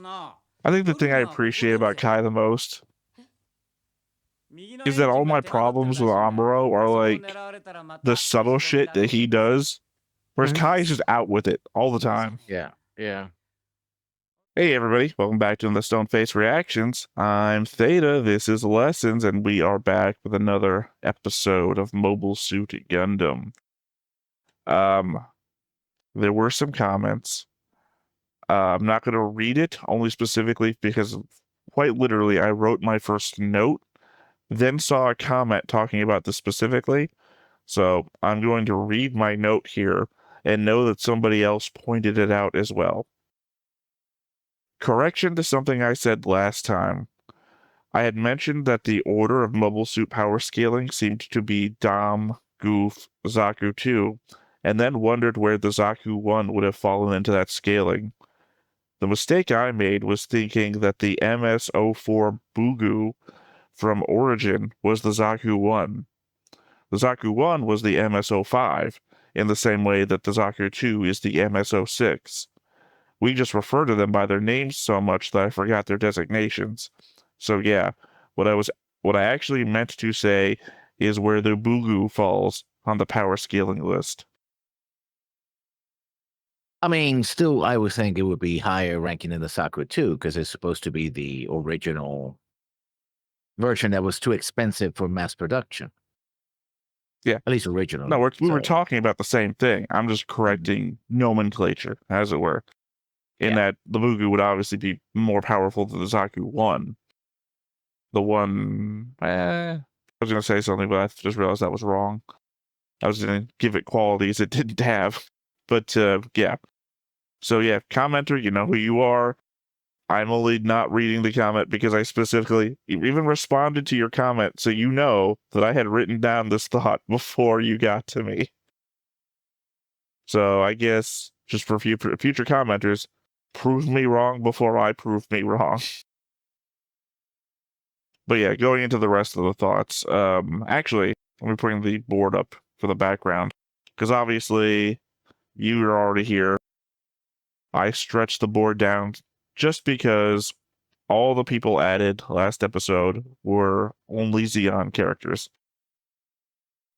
I think the thing I appreciate about Kai the most is that all my problems with Amuro are like the subtle shit that he does, whereas Kai is just out with it all the time. Yeah. Hey everybody, welcome back to the Stone Face Reactions. I'm Theta, this is Lessons, and we are back with another episode of Mobile Suit Gundam. There were some comments. I'm not going to read it, only specifically because quite literally I wrote my first note, then saw a comment talking about this specifically. So I'm going to read my note here and know that somebody else pointed it out as well. Correction to something I said last time. I had mentioned that the order of mobile suit power scaling seemed to be Dom, Goof, Zaku 2, and then wondered where the Zaku 1 would have fallen into that scaling. The mistake I made was thinking that the MS-04 Bugu from Origin was the Zaku 1. The Zaku 1 was the MS-05, in the same way that the Zaku 2 is the MS-06. We just refer to them by their names so much that I forgot their designations. So yeah, what I actually meant to say is where the Bugu falls on the power scaling list. I mean, still, I would think it would be higher ranking than the Sakura 2 because it's supposed to be the original version that was too expensive for mass production. Yeah. At least original. No, we were talking about the same thing. I'm just correcting nomenclature, as it were. In that the Bugu would obviously be more powerful than the Zaku 1. The one... I was going to say something, but I just realized that was wrong. I was going to give it qualities it didn't have. But, yeah. So, yeah, commenter, you know who you are. I'm only not reading the comment because I specifically even responded to your comment, so you know that I had written down this thought before you got to me. So, I guess, just for future commenters, prove me wrong before I prove me wrong. But yeah, going into the rest of the thoughts, actually, let me bring the board up for the background, because obviously you are already here. I stretched the board down just because all the people added last episode were only Zeon characters.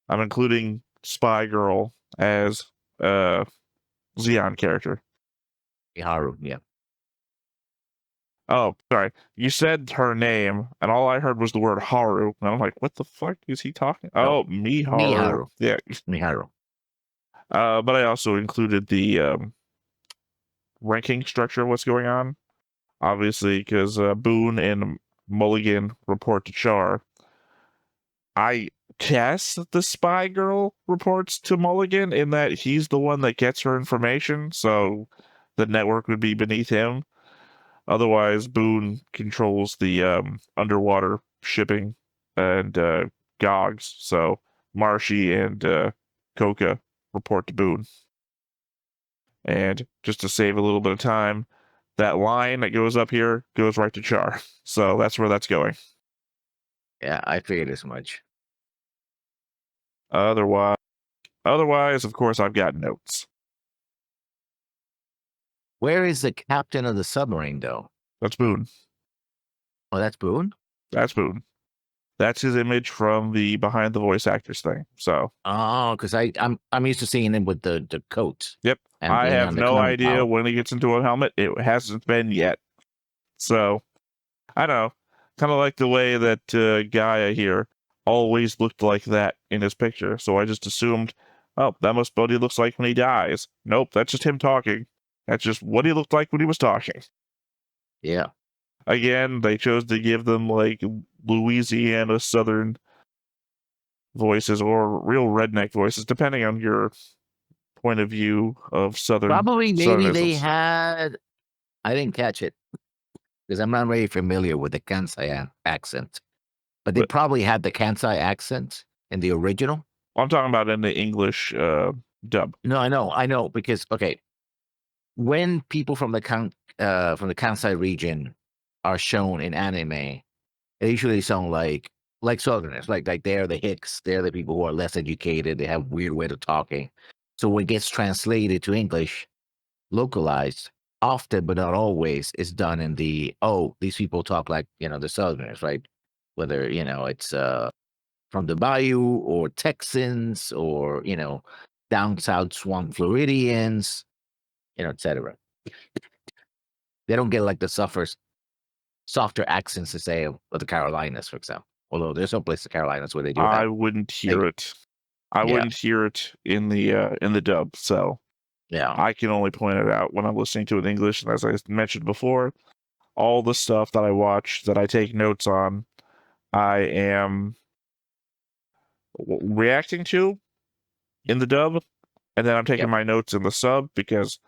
I'm including Spy Girl as a Zeon character. Haru, yeah. Oh, sorry. You said her name, and all I heard was the word Haru. And I'm like, what the fuck is he talking? Oh, Miharu. Yeah. Miharu. But I also included the ranking structure of what's going on. Obviously, because Boone and Mulligan report to Char. I guess the Spy Girl reports to Mulligan in that he's the one that gets her information, so the network would be beneath him. Otherwise, Boone controls the underwater shipping and GOGs, so Marshy and Coca report to Boone. And just to save a little bit of time, that line that goes up here goes right to Char. So that's where that's going. Yeah, I figured as much. Otherwise, of course, I've got notes. Where is the captain of the submarine, though? That's Boone. Oh, that's Boone? That's Boone. That's his image from the behind the voice actors thing. So. Oh, because I'm used to seeing him with the coat. Yep. And I have no idea when he gets into a helmet. It hasn't been yet. So, I don't know. Kind of like the way that Gaia here always looked like that in his picture. So I just assumed, oh, that must be what he looks like when he dies. Nope, that's just him talking. That's just what he looked like when he was talking. Yeah. Again, they chose to give them like Louisiana Southern voices or real redneck voices, depending on your point of view of Southern. Probably maybe they had. I didn't catch it because I'm not very familiar with the Kansai accent. But they probably had the Kansai accent in the original. I'm talking about in the English dub. No, I know because when people from the Kansai region are shown in anime, they usually sound like Southerners, like they're the hicks, they're the people who are less educated, they have weird way of talking. So when it gets translated to English, localized, often, but not always, is done in the these people talk like the Southerners, right? Whether it's from the Bayou or Texans or down south Swamp Floridians, etc. They don't get like the softer accents to say of the Carolinas, for example. Although there's some places in the Carolinas where they do I that. wouldn't hear it. I Yeah. wouldn't hear it in the dub. So Yeah. I can only point it out when I'm listening to it in English. And as I mentioned before, all the stuff that I watch, that I take notes on, I am reacting to in the dub, and then I'm taking Yep. my notes in the sub because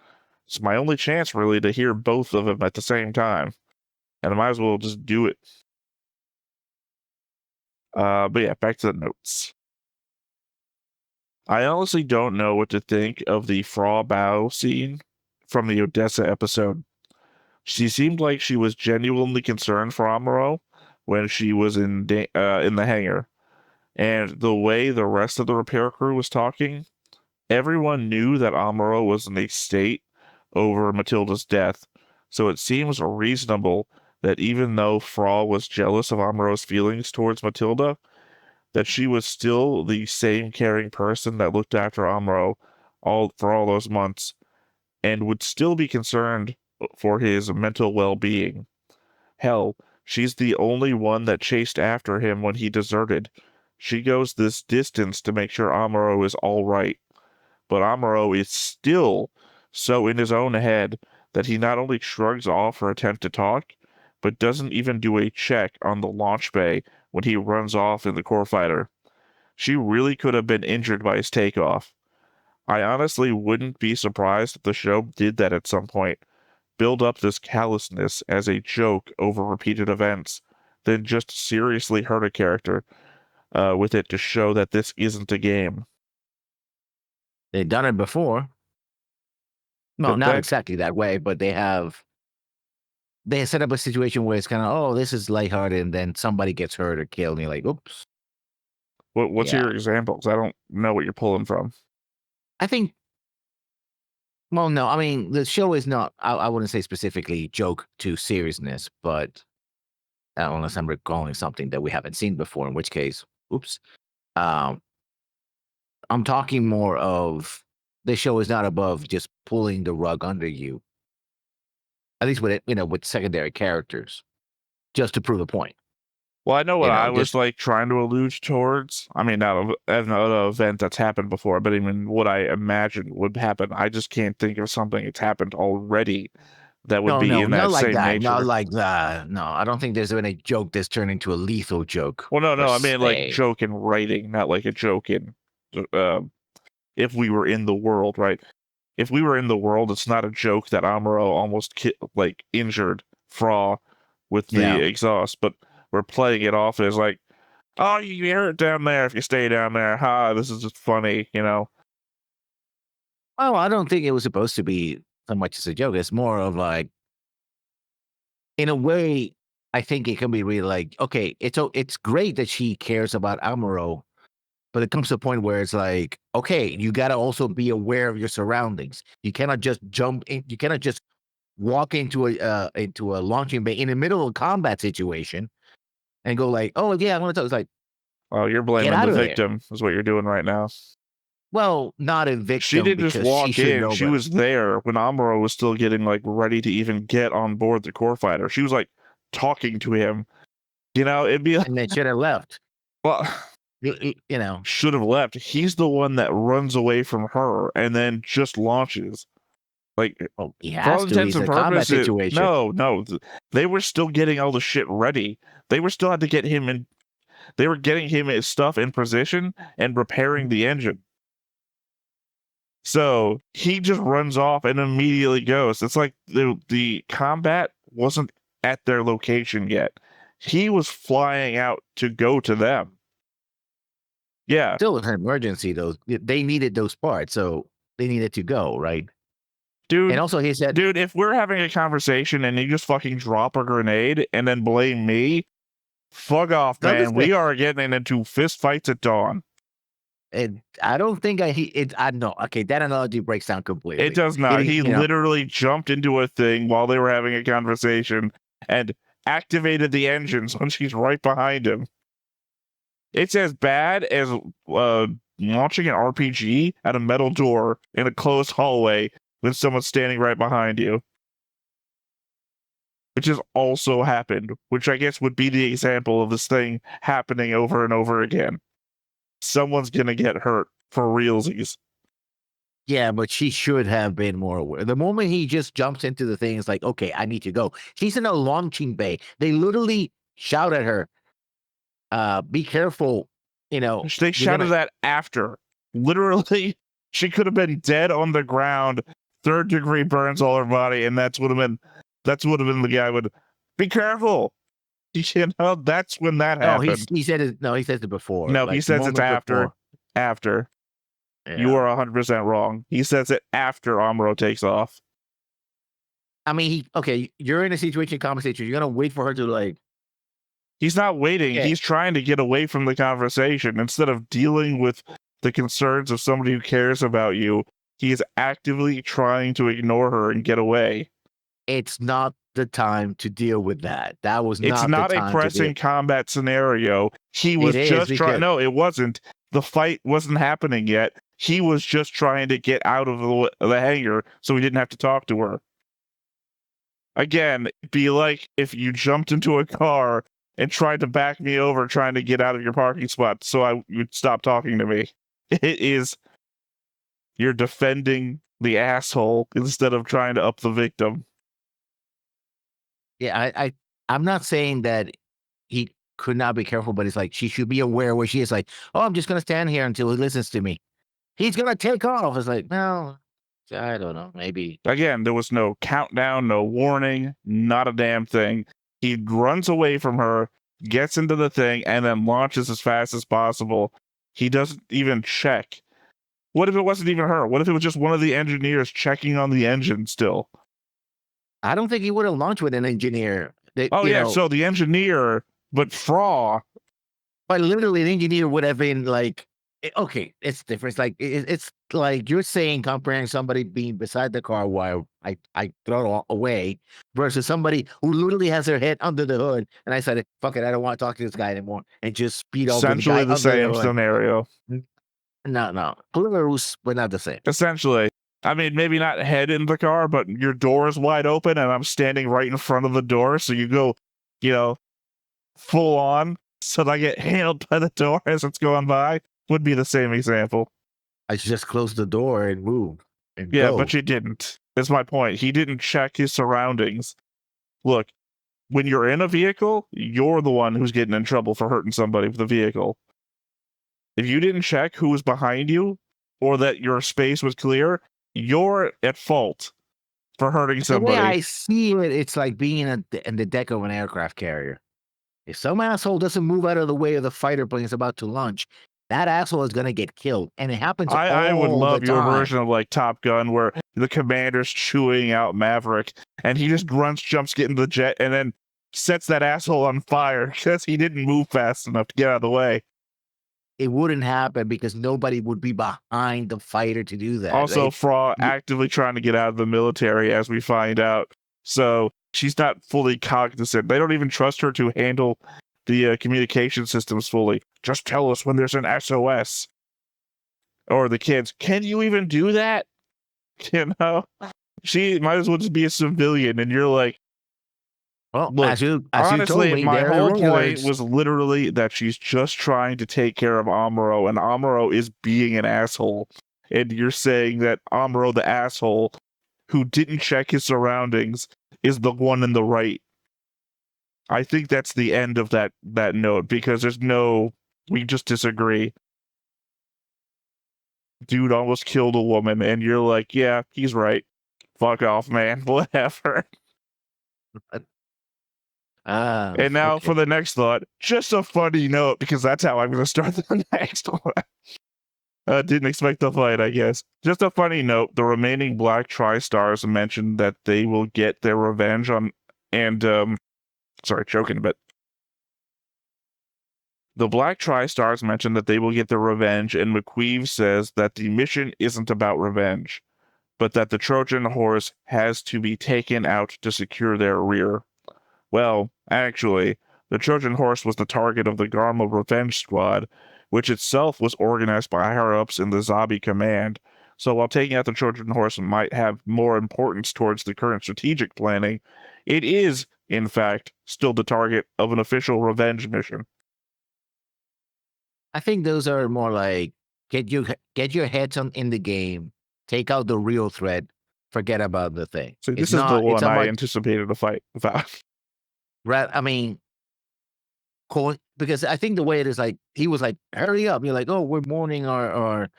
it's my only chance really to hear both of them at the same time, and I might as well just do it. But yeah, back to the notes. I honestly don't know what to think of the Fra Bao scene from the Odessa episode. She seemed like she was genuinely concerned for Amuro when she was in the hangar, and the way the rest of the repair crew was talking, everyone knew that Amuro was in a state over Matilda's death, so it seems reasonable that even though Fra was jealous of Amuro's feelings towards Matilda, that she was still the same caring person that looked after Amuro for all those months, and would still be concerned for his mental well-being. Hell, she's the only one that chased after him when he deserted. She goes this distance to make sure Amuro is all right. But Amuro is still so in his own head that he not only shrugs off her attempt to talk, but doesn't even do a check on the launch bay when he runs off in the core fighter. She really could have been injured by his takeoff. I honestly wouldn't be surprised if the show did that at some point. Build up this callousness as a joke over repeated events, then just seriously hurt a character with it to show that this isn't a game. They've done it before. No, Did not they? exactly that way, but they have set up a situation where it's kind of, this is lighthearted, and then somebody gets hurt or killed, and you're like, oops. What's Yeah. your examples? I don't know what you're pulling from. I think, well, no, I mean, the show is not, I wouldn't say specifically joke to seriousness, but unless I'm recalling something that we haven't seen before, in which case, oops. I'm talking more of the show is not above just pulling the rug under you, at least with it, with secondary characters, just to prove a point. Well, I know what I was just like trying to allude towards. I mean, not an event that's happened before, but even what I imagined would happen. I just can't think of something that's happened already that would be in not that like same that, not nature. like that. No, I don't think there's been a joke that's turned into a lethal joke. Well, no, per I mean like se. joke in writing, not like a joke in if we were in the world, right? If we were in the world, it's not a joke that Amuro almost injured Fra with the Yeah. exhaust, but we're playing it off as like, oh, you hear it down there if you stay down there. Ha, this is just funny, Oh, I don't think it was supposed to be so much as a joke. It's more of like, in a way, I think it can be really like, okay, it's great that she cares about Amuro, but it comes to a point where it's like, okay, you got to also be aware of your surroundings. You cannot just jump in. You cannot just walk into a launching bay in the middle of a combat situation and go like, oh yeah, I'm gonna talk. It's like, oh, you're get blaming out the of there. victim, is what you're doing right now. Well, not a victim. She didn't just because walk she should in. know She better. was there when Amuro was still getting like ready to even get on board the core fighter. She was like talking to him. It'd be like, And they should have left. well, should have left. He's the one that runs away from her and then just launches. Like, Well, he for all has to. intents He's and a combat purposes, situation. no, they were still getting all the shit ready. They were still had to get him in. They were getting him his stuff in position and repairing the engine. So he just runs off and immediately goes. It's like the combat wasn't at their location yet. He was flying out to go to them. Yeah. Still an emergency, though. They needed those parts, so they needed to go, right? Dude, and also he said, dude, if we're having a conversation and you just fucking drop a grenade and then blame me, fuck off, man. We are getting into fist fights at dawn. I don't think I know. Okay, that analogy breaks down completely. It does not. He literally jumped into a thing while they were having a conversation and activated the engines when she's right behind him. It's as bad as launching an RPG at a metal door in a closed hallway when someone's standing right behind you. Which has also happened, which I guess would be the example of this thing happening over and over again. Someone's gonna get hurt for realsies. Yeah, but she should have been more aware. The moment he just jumps into the thing, it's like, okay, I need to go. She's in a launching bay. They literally shout at her, be careful, They shouted that after. Literally, she could have been dead on the ground, 3rd-degree burns all her body, and that's would have been the guy would be careful. That's when that happened. He said it. No, he says it before. No, he says it's after. Before. After. Yeah. You are 100% wrong. He says it after Amuro takes off. I mean, you're in a situation, conversation. You're gonna wait for her to He's not waiting. Yeah. He's trying to get away from the conversation instead of dealing with the concerns of somebody who cares about you. He is actively trying to ignore her and get away. It's not the time to deal with that. That was not. It's not the a time pressing combat scenario. He was just trying. No, it wasn't. The fight wasn't happening yet. He was just trying to get out of the hangar so he didn't have to talk to her. Again, it'd be like if you jumped into a car and tried to back me over trying to get out of your parking spot so you'd stop talking to me. It is, you're defending the asshole instead of trying to up the victim. Yeah, I'm not saying that he could not be careful, but it's like she should be aware where she is. Like, oh, I'm just gonna stand here until he listens to me. He's gonna take off. It's like, no, I don't know. Maybe again, there was no countdown, no warning, not a damn thing. He runs away from her, gets into the thing, and then launches as fast as possible. He doesn't even check. What if it wasn't even her? What if it was just one of the engineers checking on the engine still? I don't think he would have launched with an engineer. So the engineer, but Fra. But literally, the engineer would have been like, okay, it's different. It's like it's like you're saying comparing somebody being beside the car while I throw it away versus somebody who literally has their head under the hood, and I said, fuck it, I don't want to talk to this guy anymore, and just speed over essentially the same scenario. No, cucuruz, but not the same. Essentially, I mean, maybe not head in the car, but your door is wide open, and I'm standing right in front of the door, so you go, full on, so that I get hailed by the door as it's going by. Would be the same example. I just closed the door and moved. But you didn't. That's my point. He didn't check his surroundings. Look, when you're in a vehicle, you're the one who's getting in trouble for hurting somebody with the vehicle. If you didn't check who was behind you or that your space was clear, you're at fault for hurting somebody. The way I see it, it's like being in the deck of an aircraft carrier. If some asshole doesn't move out of the way of the fighter plane is about to launch, that asshole is going to get killed. And it happens all the time. I would love your version of like Top Gun where the commander's chewing out Maverick and he just jumps, get into the jet, and then sets that asshole on fire because he didn't move fast enough to get out of the way. It wouldn't happen because nobody would be behind the fighter to do that. Also, Fra actively trying to get out of the military, as we find out. So she's not fully cognizant. They don't even trust her to handle the communication systems fully. Just tell us when there's an SOS. Or the kids, can you even do that? She might as well just be a civilian, and you're like, well, look, as you honestly, told me, my whole point was literally that she's just trying to take care of Amuro, and Amuro is being an asshole. And you're saying that Amuro, the asshole, who didn't check his surroundings, is the one in the right. I think that's the end of that note, because we just disagree. Dude almost killed a woman, and you're like, yeah, he's right. Fuck off, man. Whatever. And now for the next thought, just a funny note, because that's how I'm going to start the next one. Didn't expect the fight, I guess. Just a funny note, the remaining Black Tri-Stars mentioned that they will get their revenge on, and, sorry, choking a bit. The Black Tri-Stars mention that they will get their revenge, and McQueeve says that the mission isn't about revenge, but that the Trojan horse has to be taken out to secure their rear. Well, actually, the Trojan horse was the target of the Garma Revenge Squad, which itself was organized by higher-ups in the Zabi command. So while taking out the Trojan horse might have more importance towards the current strategic planning, it is, in fact, still the target of an official revenge mission. I think those are more like get your heads on in the game, take out the real threat, forget about the thing. So this It's is the not. It's one I about anticipated a fight about. I mean, because I think the way it is like he was like, hurry up. You're like, oh, we're mourning our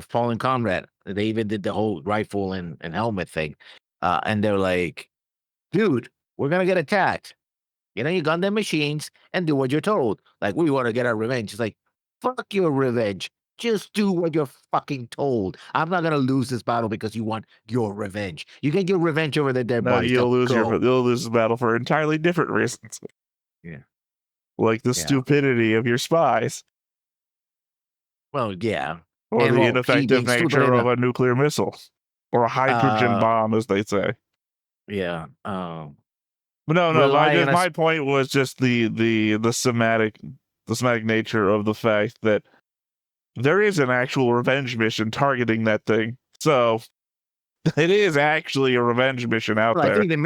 fallen comrade. They even did the whole rifle and helmet thing. And they're like, dude, we're gonna get attacked. You know, you gun them machines and do what you're told. Like, we want to get our revenge. It's like, fuck your revenge. Just do what you're fucking told. I'm not gonna lose this battle because you want your revenge. You get your revenge over the dead No, bodies. you'll lose Go. you'll lose the battle for entirely different reasons. Yeah. Like the Yeah. stupidity of your spies, Well, yeah. or And, the well, he ineffective being stupid nature of enough. a nuclear missile, or a hydrogen bomb, as they say. Yeah. But no, Relying on my point was just the somatic nature of the fact that there is an actual revenge mission targeting that thing. So it is actually a revenge mission out Well, I there. think the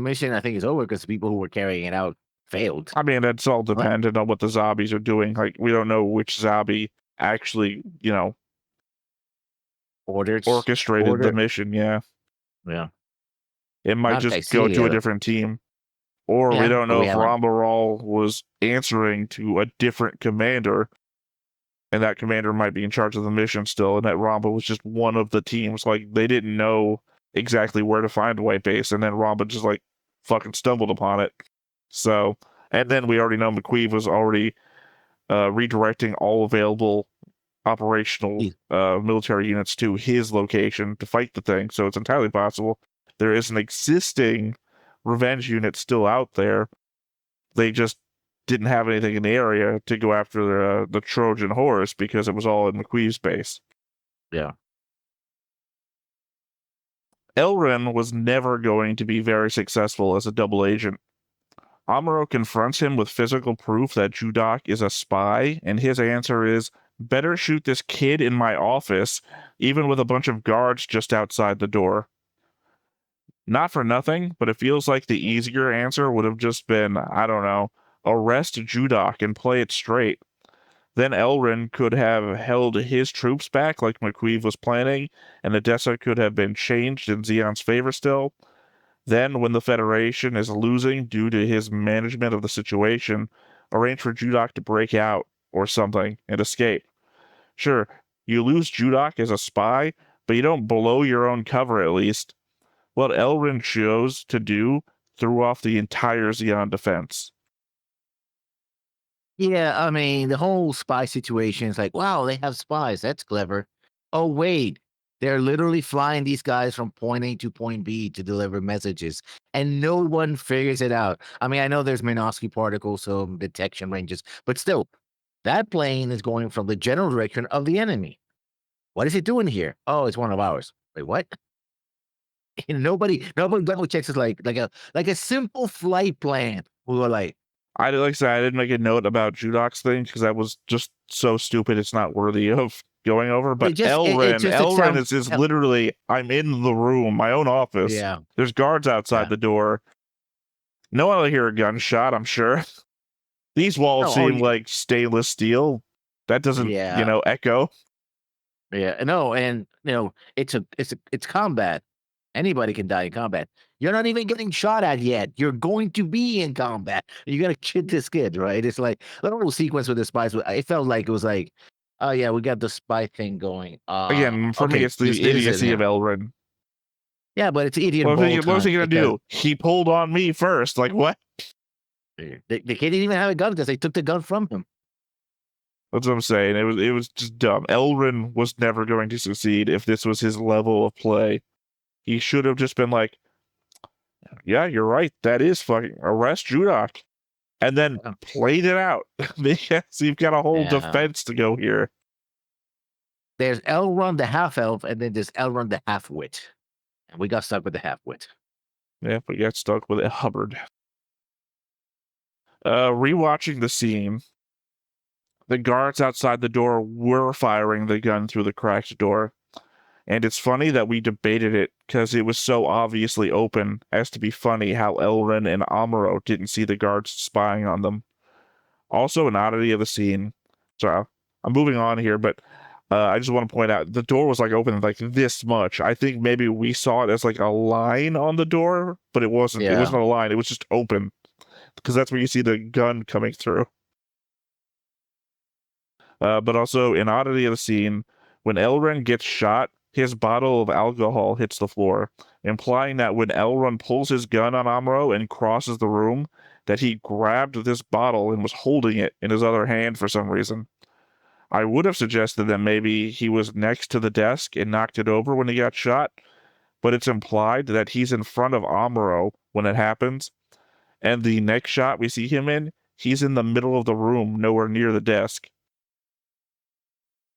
mission I think is over because the people who were carrying it out failed. I mean, it's all dependent on what the zombies are doing. Like, we don't know which zombie actually, orchestrated the mission. Yeah. Yeah. It might Not that I just see go any to a other. different team. Or we Yeah, don't but know we if haven't. Rambaral was answering to a different commander, and that commander might be in charge of the mission still, and that Ramba was just one of the teams. Like, they didn't know exactly where to find White Base, and then Ramba just, like, fucking stumbled upon it. So, and then we already know McQueeve was already redirecting all available operational military units to his location to fight the thing. So it's entirely possible there is an existing revenge unit still out there. They just didn't have anything in the area to go after the Trojan horse because it was all in McQueeve's base. Yeah. Elrin was never going to be very successful as a double agent. Amuro confronts him with physical proof that Judak is a spy, and his answer is, better shoot this kid in my office, even with a bunch of guards just outside the door. Not for nothing, but it feels like the easier answer would have just been, I don't know, arrest Judak and play it straight. Then Elrin could have held his troops back like McQueeve was planning, and Edessa could have been changed in Zeon's favor still. Then, when the Federation is losing due to his management of the situation, arrange for Judak to break out or something and escape. Sure, you lose Judak as a spy, but you don't blow your own cover at least. What Elrin chose to do threw off the entire Zeon defense. Yeah, I mean, the whole spy situation is like, wow, they have spies. That's clever. Oh, wait. They're literally flying these guys from point A to point B to deliver messages, and no one figures it out. I mean, I know there's Minovsky particles, so detection ranges, but still, that plane is going from the general direction of the enemy. What is it doing here? Oh, it's one of ours. Wait, what? Nobody double checks. It's like a simple flight plan. We were like, I didn't make a note about Judok's thing because that was just so stupid. It's not worthy of going over. But Elrin is literally, I'm in the room, my own office. Yeah. There's guards outside the door. No one will hear a gunshot, I'm sure. These walls seem like stainless steel. That doesn't, echo. Yeah, no, and it's combat. Anybody can die in combat. You're not even getting shot at yet. You're going to be in combat. You gotta kid this kid, right? It's like the whole sequence with the spies. It felt like it was like, oh yeah, we got the spy thing going. Again, for me, it's the idiocy of Elrin. Yeah, but it's idiot. What was he gonna do? He pulled on me first. Like what? The kid didn't even have a gun because they took the gun from him. That's what I'm saying. It was just dumb. Elrin was never going to succeed if this was his level of play. He should have just been like, yeah, you're right. That is fucking arrest Judak. and then played it out because you've got a whole defense to go here. There's Elrond the half-elf, and then there's Elrond the half-wit. And we got stuck with the half-wit. Yeah, we got stuck with it, Hubbard. Rewatching the scene, the guards outside the door were firing the gun through the cracked door. And it's funny that we debated it because it was so obviously open as to be funny how Elren and Amuro didn't see the guards spying on them. Also, an oddity of the scene. So I'm moving on here, but I just want to point out the door was like open like this much. I think maybe we saw it as like a line on the door, but it wasn't. It wasn't a line. It was just open because that's where you see the gun coming through. But also, an oddity of the scene, when Elren gets shot, his bottle of alcohol hits the floor, implying that when Elrond pulls his gun on Amuro and crosses the room, that he grabbed this bottle and was holding it in his other hand for some reason. I would have suggested that maybe he was next to the desk and knocked it over when he got shot, but it's implied that he's in front of Amuro when it happens, and the next shot we see him in, he's in the middle of the room, nowhere near the desk.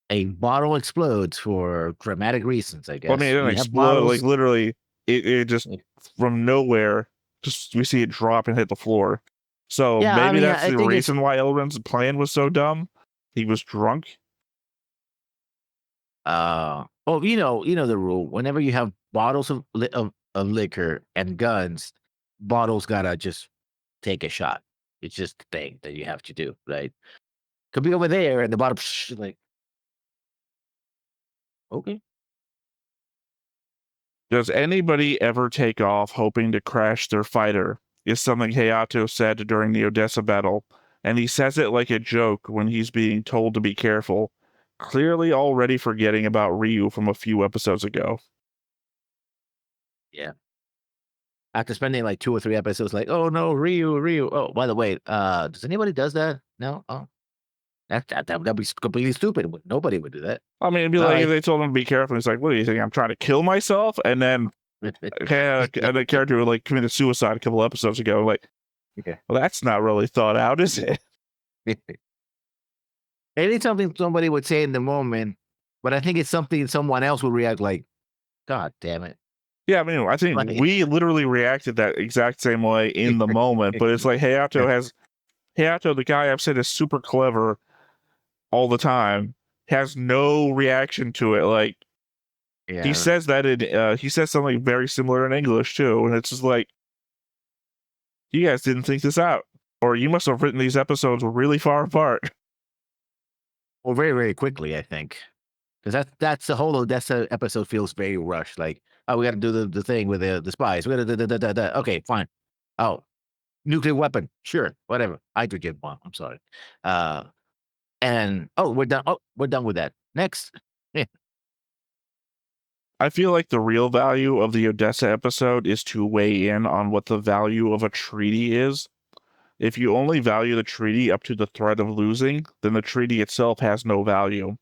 A bottle explodes for dramatic reasons, I guess. Well, I mean, it didn't explode. Like, literally, it just, from nowhere, just we see it drop and hit the floor. So maybe that's the reason why Elrond's plan was so dumb. He was drunk. Well, you know the rule. Whenever you have bottles of liquor and guns, bottles gotta just take a shot. It's just the thing that you have to do, right? Could be over there, and the bottle like. Okay. Does anybody ever take off hoping to crash their fighter? Is something Hayato said during the Odessa battle, and he says it like a joke when he's being told to be careful, clearly already forgetting about Ryu from a few episodes ago. Yeah. After spending like 2 or 3 episodes, like, oh no, Ryu. Oh, by the way, does anybody does that? No. Oh, that'd be completely stupid. Nobody would do that. I mean, it'd be like if they told him to be careful. He's like, "What do you think? I'm trying to kill myself?" And then, and the character would like committed suicide a couple episodes ago. Like, well, that's not really thought out, is it? It's something somebody would say in the moment, but I think it's something someone else would react like, "God damn it." Yeah, I mean, I think we literally reacted that exact same way in the moment. But it's like Hayato, the guy I've said is super clever all the time, has no reaction to it. Like, he says that he says something very similar in English too, and it's just like, you guys didn't think this out, or you must have written these episodes really far apart. Well, very, very quickly, I think, because that's the whole Odessa episode feels very rushed. Like, oh, we got to do the thing with the spies. We got to okay, fine. Oh, nuclear weapon, sure, whatever. Hydrogen bomb. I'm sorry. And we're done. Oh, we're done with that. Next. Yeah. I feel like the real value of the Odessa episode is to weigh in on what the value of a treaty is. If you only value the treaty up to the threat of losing, then the treaty itself has no value.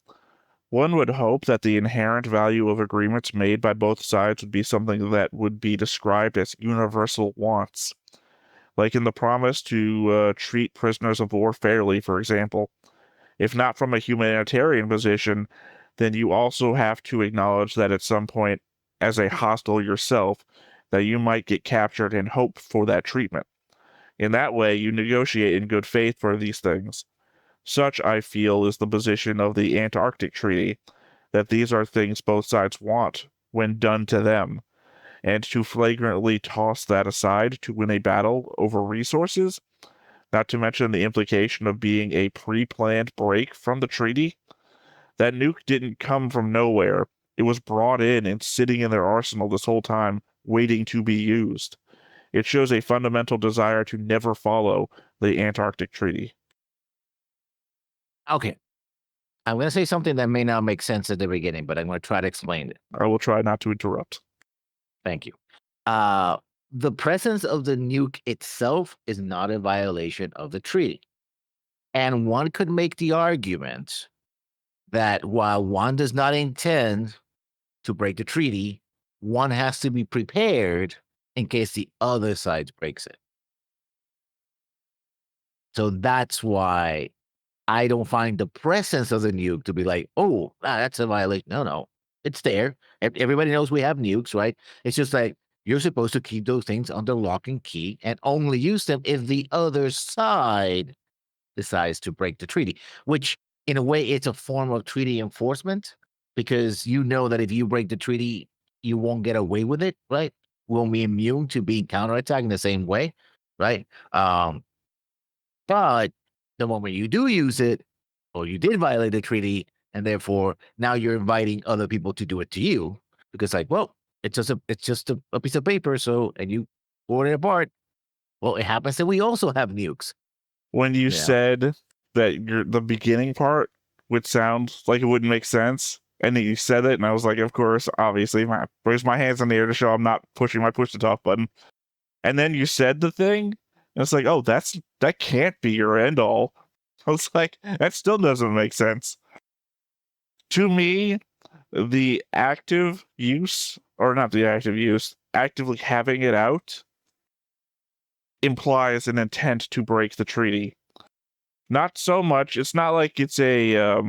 One would hope that the inherent value of agreements made by both sides would be something that would be described as universal wants. Like in the promise to treat prisoners of war fairly, for example. If not from a humanitarian position, then you also have to acknowledge that at some point, as a hostile yourself, that you might get captured and hope for that treatment. In that way, you negotiate in good faith for these things. Such, I feel, is the position of the Antarctic Treaty, that these are things both sides want when done to them, and to flagrantly toss that aside to win a battle over resources, not to mention the implication of being a pre-planned break from the treaty. That nuke didn't come from nowhere. It was brought in and sitting in their arsenal this whole time, waiting to be used. It shows a fundamental desire to never follow the Antarctic Treaty. Okay. I'm going to say something that may not make sense at the beginning, but I'm going to try to explain it. I will try not to interrupt. Thank you. The presence of the nuke itself is not a violation of the treaty. And one could make the argument that while one does not intend to break the treaty, one has to be prepared in case the other side breaks it. So that's why I don't find the presence of the nuke to be like, oh, that's a violation. No, it's there. Everybody knows we have nukes, right? It's just like you're supposed to keep those things under lock and key and only use them if the other side decides to break the treaty, which in a way it's a form of treaty enforcement because you know that if you break the treaty, you won't get away with it, right? Won't be immune to being counterattacked in the same way, right? But the moment you do use it, or you did violate the treaty, and therefore now you're inviting other people to do it to you because, like, well, it's just a piece of paper, so and you pull it apart. Well, it happens that we also have nukes. When you Yeah. said that the beginning part would sound like it wouldn't make sense, and then you said it, and I was like, of course, obviously, raise my hands in the air to show I'm not pushing my push to talk button. And then you said the thing, and it's like, oh, that can't be your end all. I was like, that still doesn't make sense. To me, the active use, or not the active use, actively having it out implies an intent to break the treaty. Not so much. It's not like it's a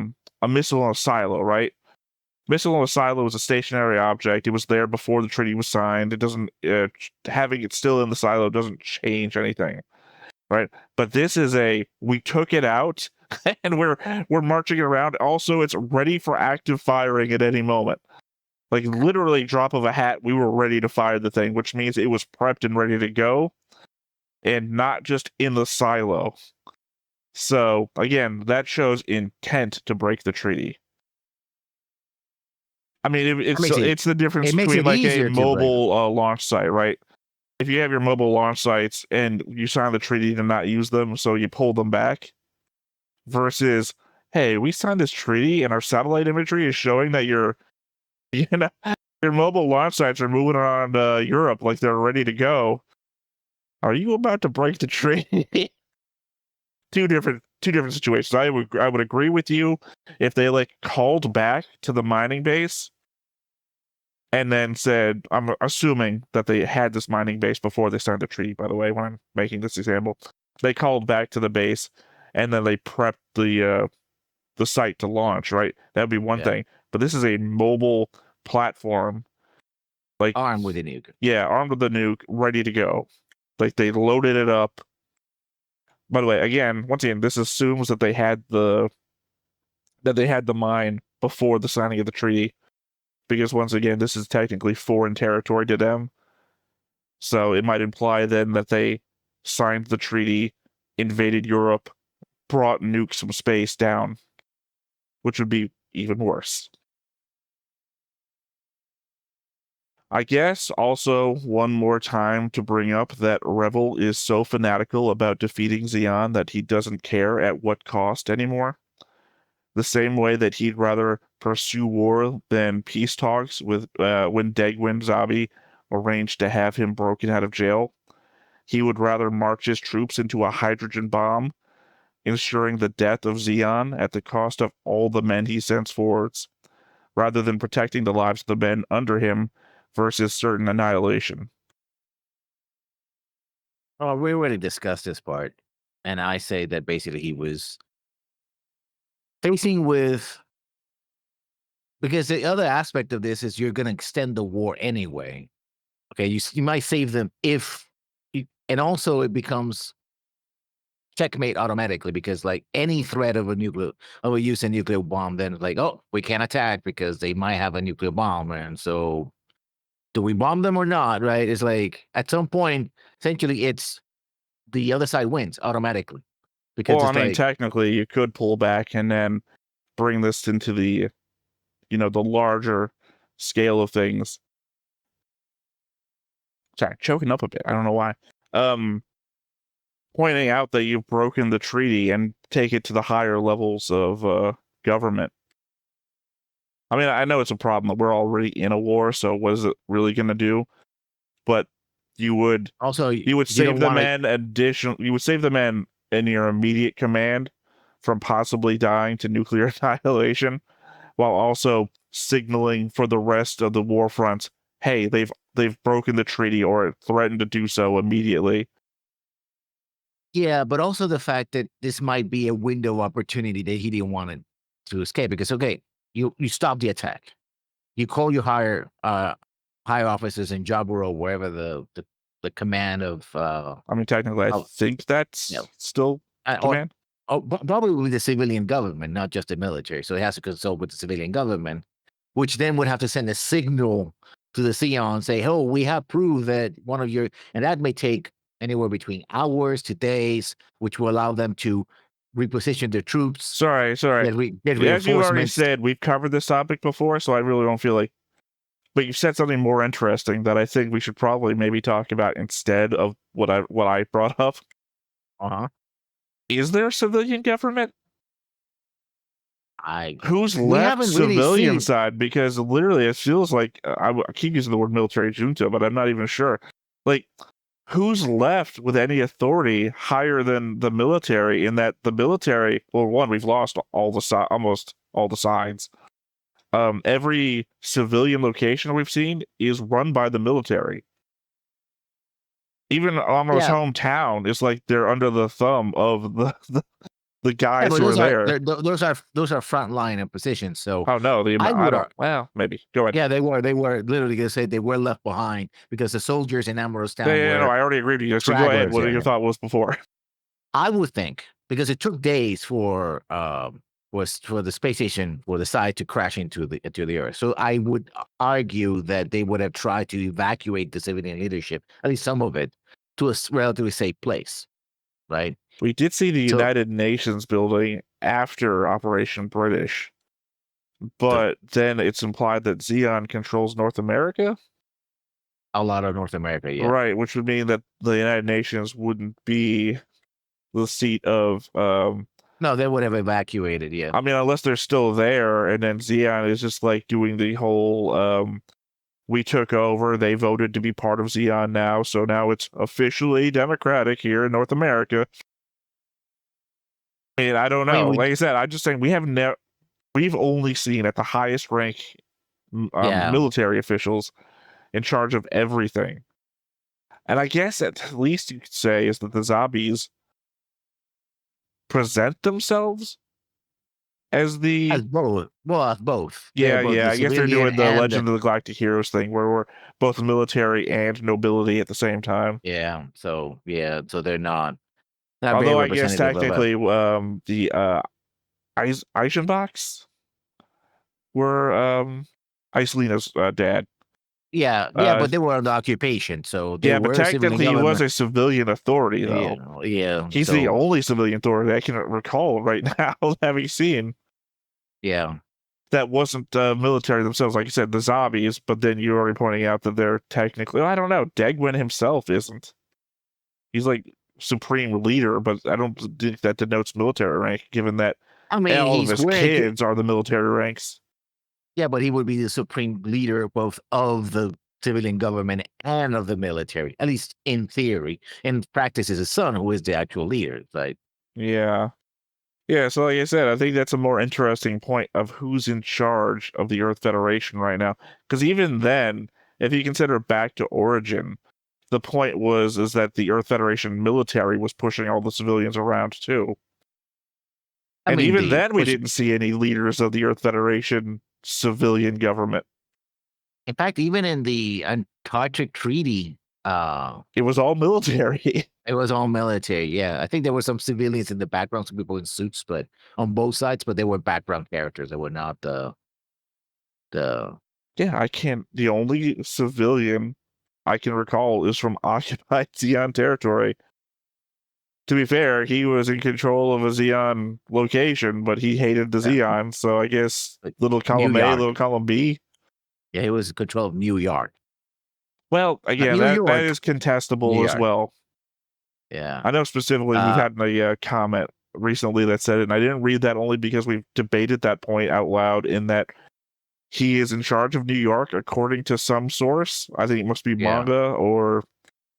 missile in a silo, right? Missile in a silo is a stationary object. It was there before the treaty was signed. It doesn't having it still in the silo doesn't change anything, right? But this is we took it out and we're marching around. Also, it's ready for active firing at any moment. Like literally, drop of a hat, we were ready to fire the thing, which means it was prepped and ready to go, and not just in the silo. So again, that shows intent to break the treaty. I mean, it's the difference between like a mobile launch site, right? If you have your mobile launch sites and you sign the treaty to not use them, so you pull them back, versus, hey, we signed this treaty and our satellite imagery is showing that your mobile launch sites are moving around Europe like they're ready to go. Are you about to break the treaty? Two different situations. I would agree with you if they like called back to the mining base and then said, I'm assuming that they had this mining base before they signed the treaty, by the way, when I'm making this example. They called back to the base and then they prepped the site to launch, right? That would be one thing. But this is a mobile platform. Like armed with a nuke. Yeah, armed with a nuke, ready to go. Like they loaded it up. By the way, once again, this assumes that they had the mine before the signing of the treaty. Because once again, this is technically foreign territory to them. So it might imply then that they signed the treaty, invaded Europe, brought nukes from space down, which would be even worse. I guess also one more time to bring up that Revel is so fanatical about defeating Zeon that he doesn't care at what cost anymore. The same way that he'd rather pursue war than peace talks with when Degwin Zabi arranged to have him broken out of jail. He would rather march his troops into a hydrogen bomb, ensuring the death of Zeon at the cost of all the men he sends forwards, rather than protecting the lives of the men under him versus certain annihilation. Oh, we already discussed this part, and I say that basically he was facing with, because the other aspect of this is you're going to extend the war anyway. Okay, you might save them and also it becomes checkmate automatically because like any threat of a use a nuclear bomb, then it's like, oh, we can't attack because they might have a nuclear bomb, and so do we bomb them or not? Right? It's like at some point, essentially, it's the other side wins automatically. Because well, I mean, technically, you could pull back and then bring this into the, the larger scale of things. Sorry, choking up a bit. I don't know why. Pointing out that you've broken the treaty and take it to the higher levels of government. I mean, I know it's a problem that we're already in a war, so what is it really going to do? But you would save the men you would save the men in your immediate command from possibly dying to nuclear annihilation, while also signaling for the rest of the war fronts, hey, they've broken the treaty or threatened to do so immediately. Yeah, but also the fact that this might be a window of opportunity that he didn't want to escape. Because okay, you stop the attack, you call your higher officers in Jaburo, wherever the command of I mean, technically, I think that's no. still or command. probably with the civilian government, not just the military. So it has to consult with the civilian government, which then would have to send a signal to the Sion and say, "Oh, we have proved that one of your," and that may take anywhere between hours to days, which will allow them to reposition their troops. Sorry. Get As you already reinforcements. said, we've covered this topic before, so I really don't feel like. But you said something more interesting that I think we should probably maybe talk about instead of what I brought up. Uh-huh. Is there a civilian government? Who's We left haven't really civilian seen. side? Because literally, it feels like I keep using the word military junta, but I'm not even sure. Like, who's left with any authority higher than the military? In that the military, well, one, we've lost almost all the sides. Every civilian location we've seen is run by the military. Even Amuro's Yeah. hometown is like they're under the thumb of the guys but who are there. those are frontline positions. So Oh no, I I would don't. Well, maybe. Go ahead. yeah, they were literally going to say they were left behind because the soldiers in Amuro's town Yeah, were. no, I already agreed with you. So go ahead. stragglers, What yeah. your thought was before? I would think because it took days for the space station or the side to crash into the Earth. So I would argue that they would have tried to evacuate the civilian leadership, at least some of it, to a relatively safe place, right? We did see the So- United Nations building after Operation British, but then it's implied that Zeon controls North America. A lot of North America, yeah. Right, which would mean that the United Nations wouldn't be the seat of. No, they would have evacuated, yeah. I mean, unless they're still there, and then Zeon is just like doing the whole. We took over. They voted to be part of Zeon now, so now it's officially democratic here in North America. And I don't know. Like I said, I'm just saying we've only seen at the highest rank military officials in charge of everything. And I guess at least you could say is that the zombies present themselves as the as both. Well, as both. yeah. Both I guess they're doing the Legend of the Galactic Heroes thing where we're both military and nobility at the same time. Yeah. So they're not. Although I guess technically, the Eichenbachs were Icelina's dad. Yeah, but they were under occupation, so they were but technically he was a civilian authority, though. Yeah. He's the only civilian authority I can recall right now having seen. Yeah. That wasn't military themselves, like you said, the zombies. But then you're already pointing out that they're technically, I don't know, Degwin himself isn't. He's like supreme leader, but I don't think that denotes military rank, given that all of his kids are the military ranks. Yeah, but he would be the supreme leader both of the civilian government and of the military, at least in theory. In practice, is his son who is the actual leader. Like, yeah. So like I said, I think that's a more interesting point of who's in charge of the Earth Federation right now. Because even then, if you consider back to Origin, the point is that the Earth Federation military was pushing all the civilians around too. And even then, we didn't see any leaders of the Earth Federation civilian government. In fact, even in the Antarctic Treaty, it was all military. It was all military, yeah. I think there were some civilians in the background, some people in suits, but on both sides, but they were background characters. They were not the. Yeah, I can't. The only civilian I can recall is from occupied Zeon territory. To be fair, he was in control of a Zeon location, but he hated the Zeon, so I guess little column A, little column B. Yeah, he was in control of New York. Well, again, that is contestable as well. Yeah. I know specifically we've had a comment recently that said it, and I didn't read that only because we've debated that point out loud in that he is in charge of New York according to some source. I think it must be manga or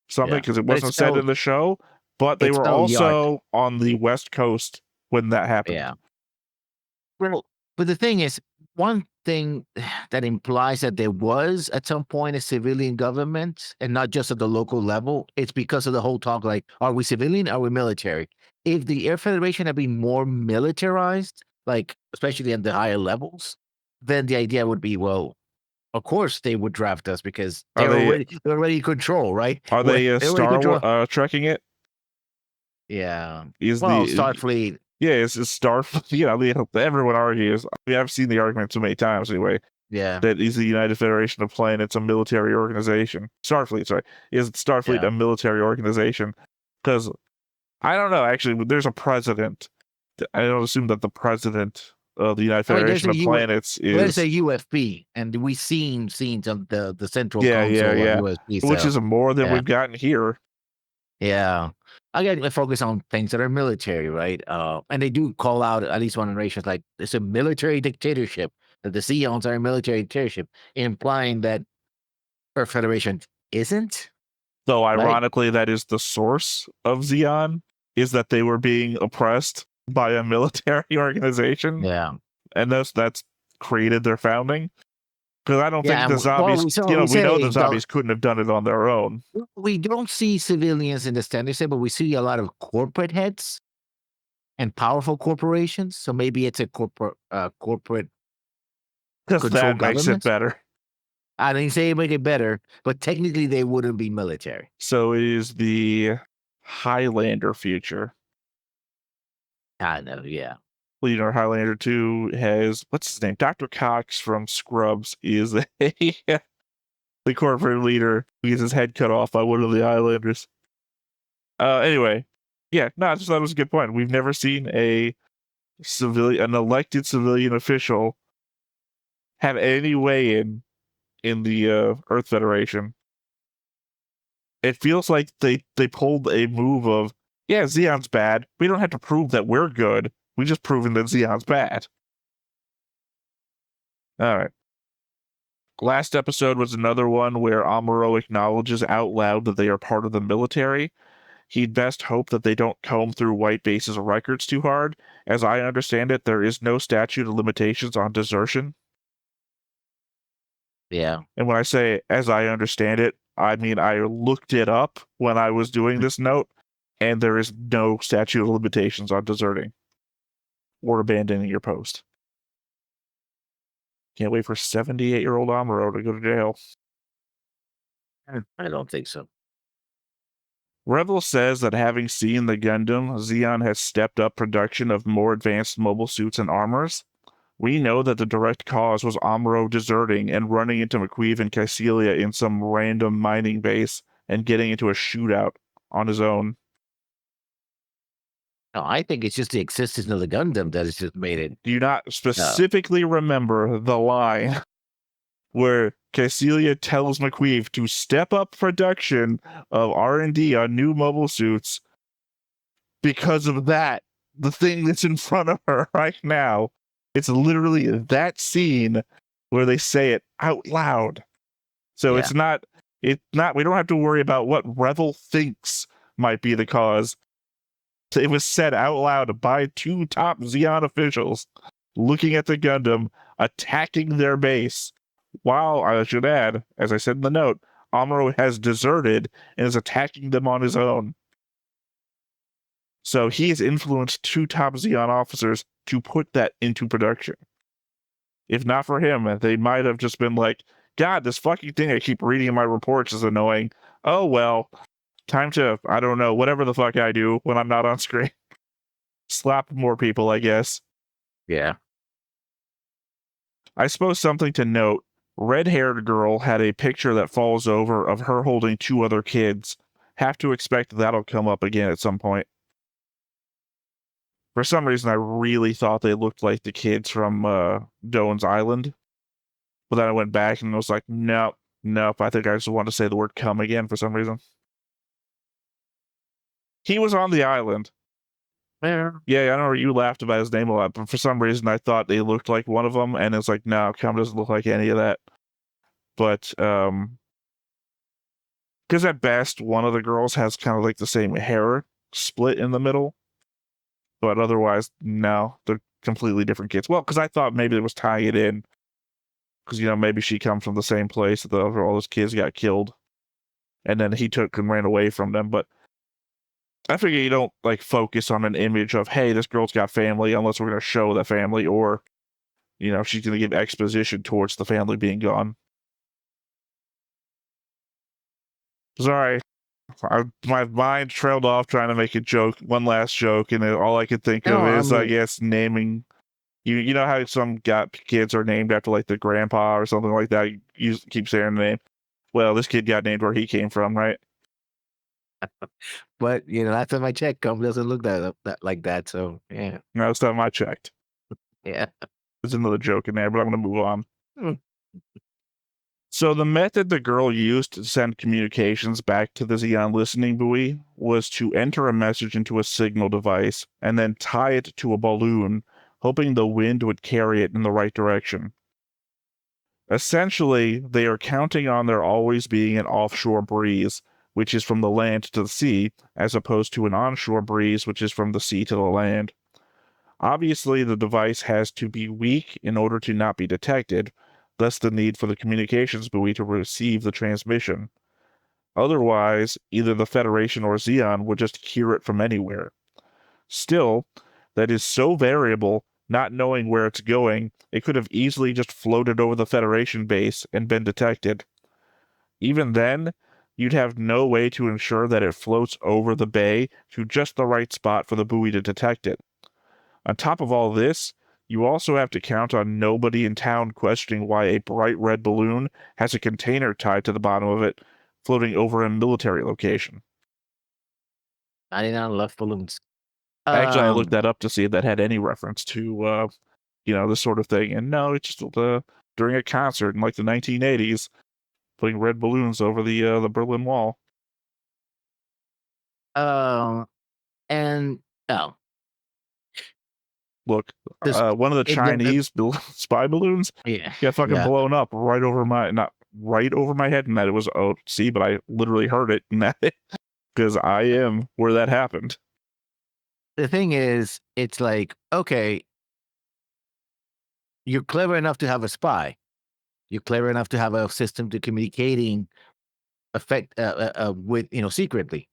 something because it wasn't said in the show. But they were also on the West Coast when that happened. Yeah. Well, but the thing is, one something that implies that there was at some point a civilian government and not just at the local level, it's because of the whole talk like, are we civilian? Are we military? If the Air Federation had been more militarized, like especially at the higher levels, then the idea would be, well, of course they would draft us because Are they they're already in control, right? are they They're already in Star control. Wars trekking it? Yeah. Is Well, the Starfleet. Yeah, it's Starfleet. You know, everyone argues. I mean, I've seen the argument so many times anyway. Yeah. That is the United Federation of Planets a military organization? Starfleet, sorry, is Starfleet Yeah. a military organization? Because I don't know. Actually, there's a president. I don't assume that the president of the United Federation of Planets There's is. a UFP, and we've seen scenes of the central Yeah, console yeah. of USP. Which So, is more than yeah. we've gotten here. Yeah. Again, I focus on things that are military, right? And they do call out at least one narration like it's a military dictatorship, that the Zeons are a military dictatorship, implying that Earth Federation isn't. Though Right. ironically, that is the source of Xeon, is that they were being oppressed by a military organization. Yeah. And that's created their founding. Because I don't Yeah, think the zombies, we know the zombies couldn't have done it on their own. We don't see civilians in the standard set, but we see a lot of corporate heads and powerful corporations. So maybe it's a corporate Because control that makes it government. better. I didn't say it make it better, but technically they wouldn't be military. So it is the Highlander future. I know, yeah. Well, you know, Highlander 2 has, what's his name? Dr. Cox from Scrubs is the corporate leader who gets his head cut off by one of the Highlanders. Anyway, yeah, no, I just thought it was a good point. We've never seen an elected civilian official have any way in the Earth Federation. It feels like they pulled a move of, yeah, Xeon's bad. We don't have to prove that we're good. We just proven that Xeon's bad. All right. Last episode was another one where Amuro acknowledges out loud that they are part of the military. He'd best hope that they don't comb through White Base's records too hard. As I understand it, there is no statute of limitations on desertion. Yeah. And when I say as I understand it, I mean I looked it up when I was doing this note, and there is no statute of limitations on deserting or abandoning your post. Can't wait for 78-year-old Amuro to go to jail. I don't think so. Revel says that having seen the Gundam, Zeon has stepped up production of more advanced mobile suits and armors. We know that the direct cause was Amuro deserting and running into McQueeve and Caecilia in some random mining base and getting into a shootout on his own. No, I think it's just the existence of the Gundam that has just made it. Do you not specifically remember the line where Caecilia tells McQueeve to step up production of R&D on new mobile suits because of that, the thing that's in front of her right now? It's literally that scene where they say it out loud. So Yeah. it's not, we don't have to worry about what Revel thinks might be the cause. It was said out loud by two top Zeon officials looking at the Gundam, attacking their base, while, I should add, as I said in the note, Amuro has deserted and is attacking them on his own. So he has influenced two top Zeon officers to put that into production. If not for him, they might have just been like, God, this fucking thing I keep reading in my reports is annoying. Oh, well, time to, I don't know, whatever the fuck I do when I'm not on screen. Slap more people, I guess. Yeah. I suppose something to note, red-haired girl had a picture that falls over of her holding two other kids. Have to expect that'll come up again at some point. For some reason, I really thought they looked like the kids from Doan's Island. But then I went back and was like, nope. I think I just want to say the word come again for some reason. He was on the island. Yeah. Yeah, I know you laughed about his name a lot, but for some reason I thought they looked like one of them, and it's like, no, Come doesn't look like any of that. But, because at best, one of the girls has kind of like the same hair split in the middle. But otherwise, no, they're completely different kids. Well, because I thought maybe it was tying it in because maybe she comes from the same place that all those kids got killed, and then he took and ran away from them. But I figure you don't like focus on an image of, hey, this girl's got family, unless we're gonna show the family, or she's gonna give exposition towards the family being gone. Sorry, my mind trailed off trying to make a joke, one last joke, and all I could think of is, I guess, naming. You know how some kids are named after like the grandpa or something like that. You keep saying the name. Well, this kid got named where he came from, right? But last time I checked, Gump doesn't look like that. So yeah, Last time I checked. yeah. There's another joke in there, but I'm gonna move on. Mm. So the method the girl used to send communications back to the Xeon listening buoy was to enter a message into a signal device and then tie it to a balloon, hoping the wind would carry it in the right direction. Essentially, they are counting on there always being an offshore breeze, which is from the land to the sea, as opposed to an onshore breeze, which is from the sea to the land. Obviously, the device has to be weak in order to not be detected, thus the need for the communications buoy to receive the transmission. Otherwise, either the Federation or Xeon would just hear it from anywhere. Still, that is so variable, not knowing where it's going, it could have easily just floated over the Federation base and been detected. Even then, you'd have no way to ensure that it floats over the bay to just the right spot for the buoy to detect it. On top of all this, you also have to count on nobody in town questioning why a bright red balloon has a container tied to the bottom of it, floating over a military location. 99 left balloons. Actually, I looked that up to see if that had any reference to, this sort of thing, and no, it's just during a concert in like the 1980s, putting red balloons over the Berlin Wall. And Look, this one of the Chinese spy balloons yeah, got fucking yeah. blown up right over not right over my head, and that it was but I literally heard it, and that because I am where that happened. The thing is, it's like, okay, you're clever enough to have a spy. You're clever enough to have a system to communicating with secretly.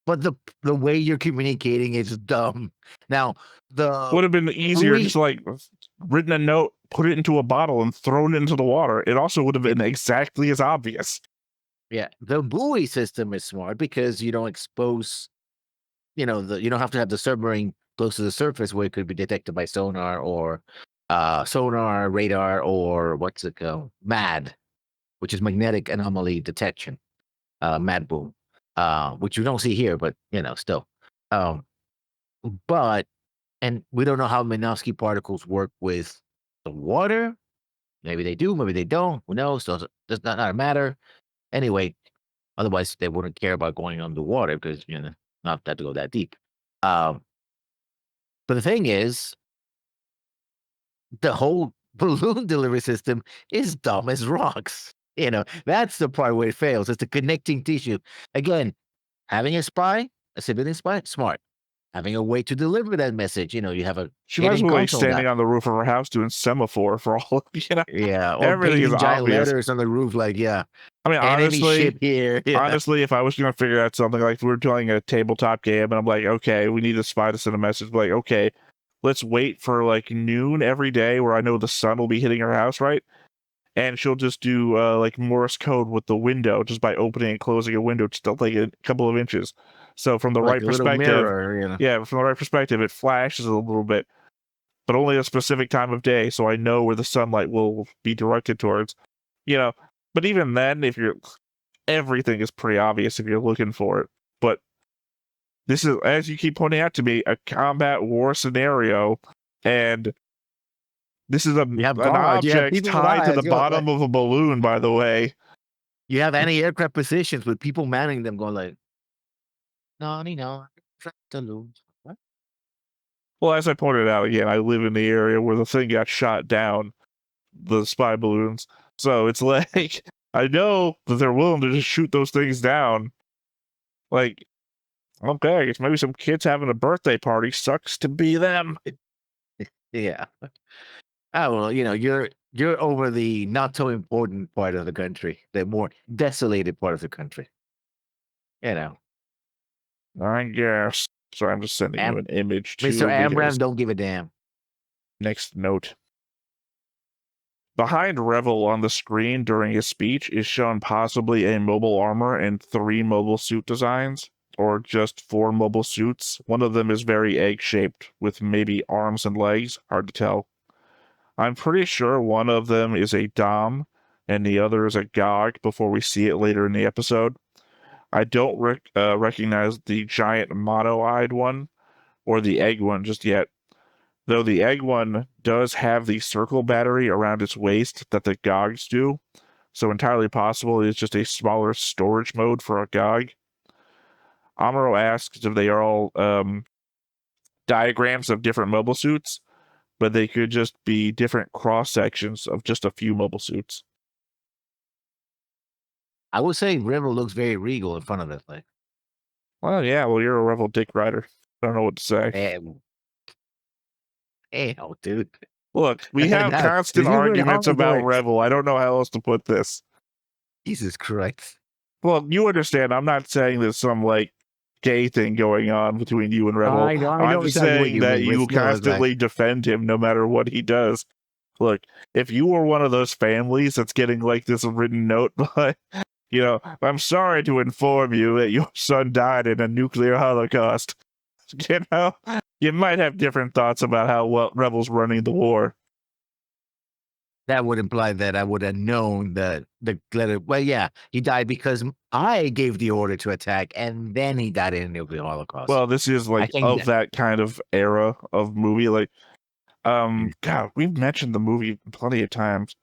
But the way you're communicating is dumb. Now, Would have been easier just like written a note, put it into a bottle, and thrown it into the water. It also would have been exactly as obvious. Yeah, the buoy system is smart because you don't expose, you don't have to have the submarine close to the surface where it could be detected by sonar or radar, or what's it called? MAD, which is magnetic anomaly detection. MAD boom. Which you don't see here, but still. But and we don't know how Minovsky particles work with the water. Maybe they do, maybe they don't. Who knows? Does not matter. Anyway, otherwise they wouldn't care about going underwater because not that to go that deep. But the thing is, the whole balloon delivery system is dumb as rocks. That's the part where it fails. It's the connecting tissue. Again, having a civilian spy, smart. Having a way to deliver that message, you have a She might as well be console standing on the roof of her house doing semaphore for all Yeah, or everything is painting giant obvious. letters on the roof, like, yeah. I mean, Enemy ship here. Yeah. honestly, if I was going to figure out something like we're doing a tabletop game and I'm like, okay, we need a spy to send a message, like, okay, let's wait for like noon every day where I know the sun will be hitting her house, right? And she'll just do like Morse code with the window just by opening and closing a window just like a couple of inches. So from the Like right a little perspective, mirror, yeah, from the right perspective, it flashes a little bit, but only a specific time of day, so I know where the sunlight will be directed towards. But even then, everything is pretty obvious if you're looking for it. But this is, as you keep pointing out to me, a combat war scenario, and this is an object tied to the bottom of a balloon, by the way. You have anti-aircraft positions with people manning them going like, no, what? Well, as I pointed out again, I live in the area where the thing got shot down, the spy balloons. So it's like, I know that they're willing to just shoot those things down. Like, okay, I guess maybe some kids having a birthday party, sucks to be them. Yeah. Oh, well, You're over the not so important part of the country, the more desolated part of the country. You know, I guess. So I'm just sending you an image too. Mr. Amram because- don't give a damn. Next note. Behind Revel on the screen during his speech is shown possibly a mobile armor and 3 mobile suit designs, or just 4 mobile suits. One of them is very egg-shaped, with maybe arms and legs, hard to tell. I'm pretty sure one of them is a Dom, and the other is a Gog before we see it later in the episode. I don't recognize the giant mono-eyed one, or the egg one just yet. Though the egg one does have the circle battery around its waist that the Gogs do, so entirely possible it's just a smaller storage mode for a Gog. Amuro asks if they are all diagrams of different mobile suits, but they could just be different cross-sections of just a few mobile suits. I would say Revel looks very regal in front of this thing. Well, yeah, well, you're a Revel dick rider. I don't know what to say. Hell, dude. Look, we have Now, constant if you were arguments about Hollywood- Revel. I don't know how else to put this. Jesus Christ. Well, you understand, I'm not saying there's some, like, gay thing going on between you and Revel. I know I'm just exactly what saying you that mean, you but still, it's constantly defend him no matter what he does. Look, if you were one of those families that's getting, like, this written note, but, you know, I'm sorry to inform you that your son died in a nuclear holocaust. You know, you might have different thoughts about how well Rebel's running the war. that would imply that I would have known that the letter. Well, yeah, he died because I gave the order to attack, and then he died in a nuclear holocaust. Well, this is like think of that kind of era of movie. Like, God, we've mentioned the movie plenty of times.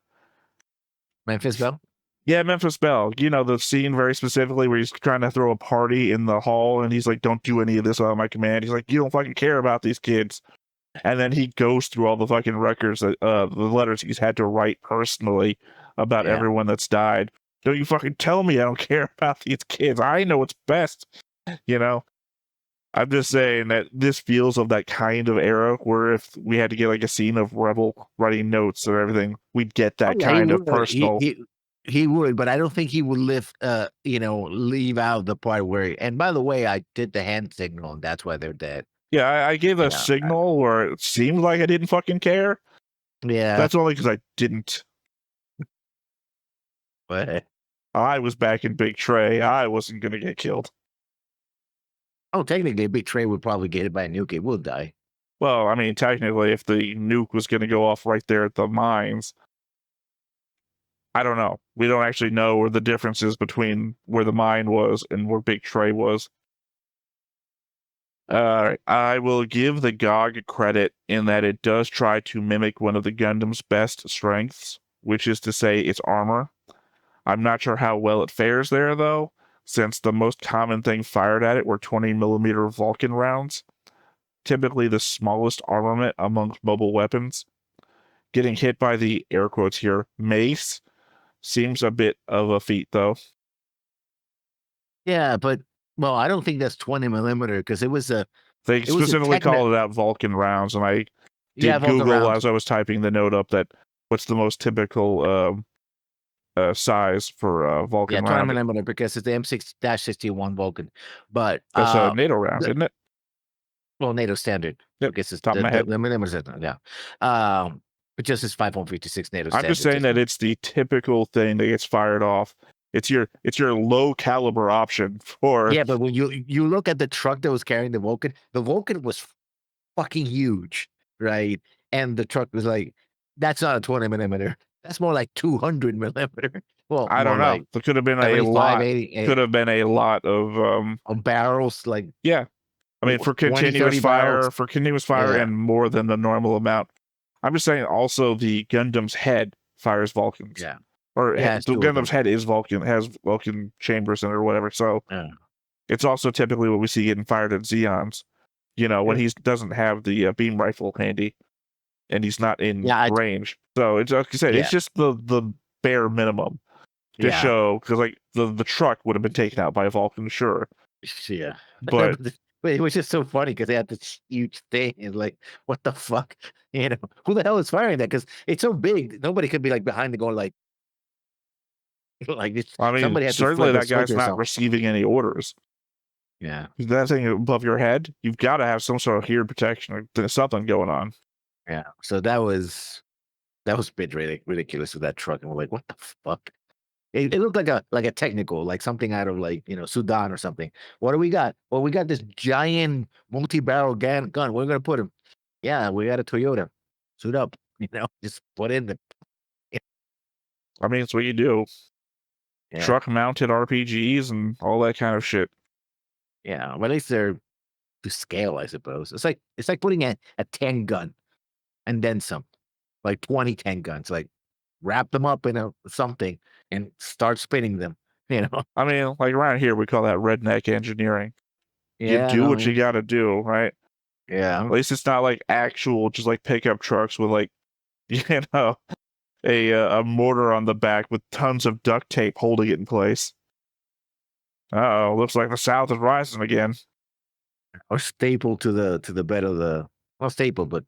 Memphis Belle? Yeah, Memphis Belle. You know, the scene very specifically where he's trying to throw a party in the hall and he's like, don't do any of this on my command. He's like, you don't fucking care about these kids. And then he goes through all the fucking records, that, the letters he's had to write personally about everyone that's died. Don't you fucking tell me I don't care about these kids. I know what's best. You know? I'm just saying that this feels of that kind of era where if we had to get like a scene of Rebel writing notes or everything, we'd get that kind of personal. He would, but I don't think he would leave out the part where. And by the way, I did the hand signal, and that's why they're dead. Yeah, I gave a signal where it seemed like I didn't fucking care. Yeah, that's only because I didn't. What? I was back in Big Trey. I wasn't gonna get killed. Oh, technically, Big Trey would probably get hit by a nuke. It will die. Well, I mean, technically, if the nuke was going to go off right there at the mines, I don't know. We don't actually know where the difference is between where the mine was and where Big Trey was. I will give the GOG credit in that it does try to mimic one of the Gundam's best strengths, which is to say its armor. I'm not sure how well it fares there, though, since the most common thing fired at it were 20mm Vulcan rounds, typically the smallest armament amongst mobile weapons. Getting hit by the, air quotes here, mace seems a bit of a feat, though. Yeah, but, well, I don't think that's 20mm because it was a... They specifically called it out Vulcan rounds, and I did Google as I was typing the note up that what's the most typical size for Vulcan round. 20mm because it's the M6-61 Vulcan. But that's a NATO round, isn't it? Well, NATO standard. Yep. I guess it's top of my head. But just as 5.56 NATO standard. I'm just saying that it's the typical thing that gets fired off. It's your low caliber option for... Yeah, but when you look at the truck that was carrying the Vulcan was fucking huge, right? And the truck was like, that's not a 20mm. That's more like 200mm. Well, I don't know. Like there could have been a lot. Could have been a lot of barrels, like... Yeah. I mean, for continuous fire, and more than the normal amount. I'm just saying also the Gundam's head fires Vulcans. Yeah. Or the Gundam's head is Vulcan, has Vulcan chambers in it or whatever. So it's also typically what we see getting fired at Zeons. You know, when he doesn't have the beam rifle handy and he's not in range. So it's like you said, it's just the bare minimum to show, because like the truck would have been taken out by a Vulcan, sure. Yeah. But But it was just so funny because they had this huge thing and like, what the fuck? You know, who the hell is firing that? Because it's so big, nobody could be like behind the goal, like like I mean, somebody had to certainly flip the that guy's switch or not something. receiving any orders. Yeah, That thing above your head, you've got to have some sort of hearing protection or there's something going on. yeah. So that was a bit ridiculous with that truck, and we're like, what the fuck? It looked like a technical, like something out of like Sudan or something. What do we got? Well, we got this giant multi-barrel gun. We're gonna put him. Yeah, we got a Toyota. Suit up. Just put in the. I mean, it's what you do. Yeah, Truck-mounted RPGs and all that kind of shit. yeah. But at least they're to scale, I suppose. It's like putting a 10 gun and then some, like 20 10 guns. Like wrap them up in a something and start spinning them. I mean, like around here, we call that redneck engineering. You Yeah, do no, what you got to do, right? yeah. At least it's not like actual, just like pickup trucks with like, a mortar on the back with tons of duct tape holding it in place. Uh-oh, looks like the South is rising again. Or stapled to the bed of the not stapled, but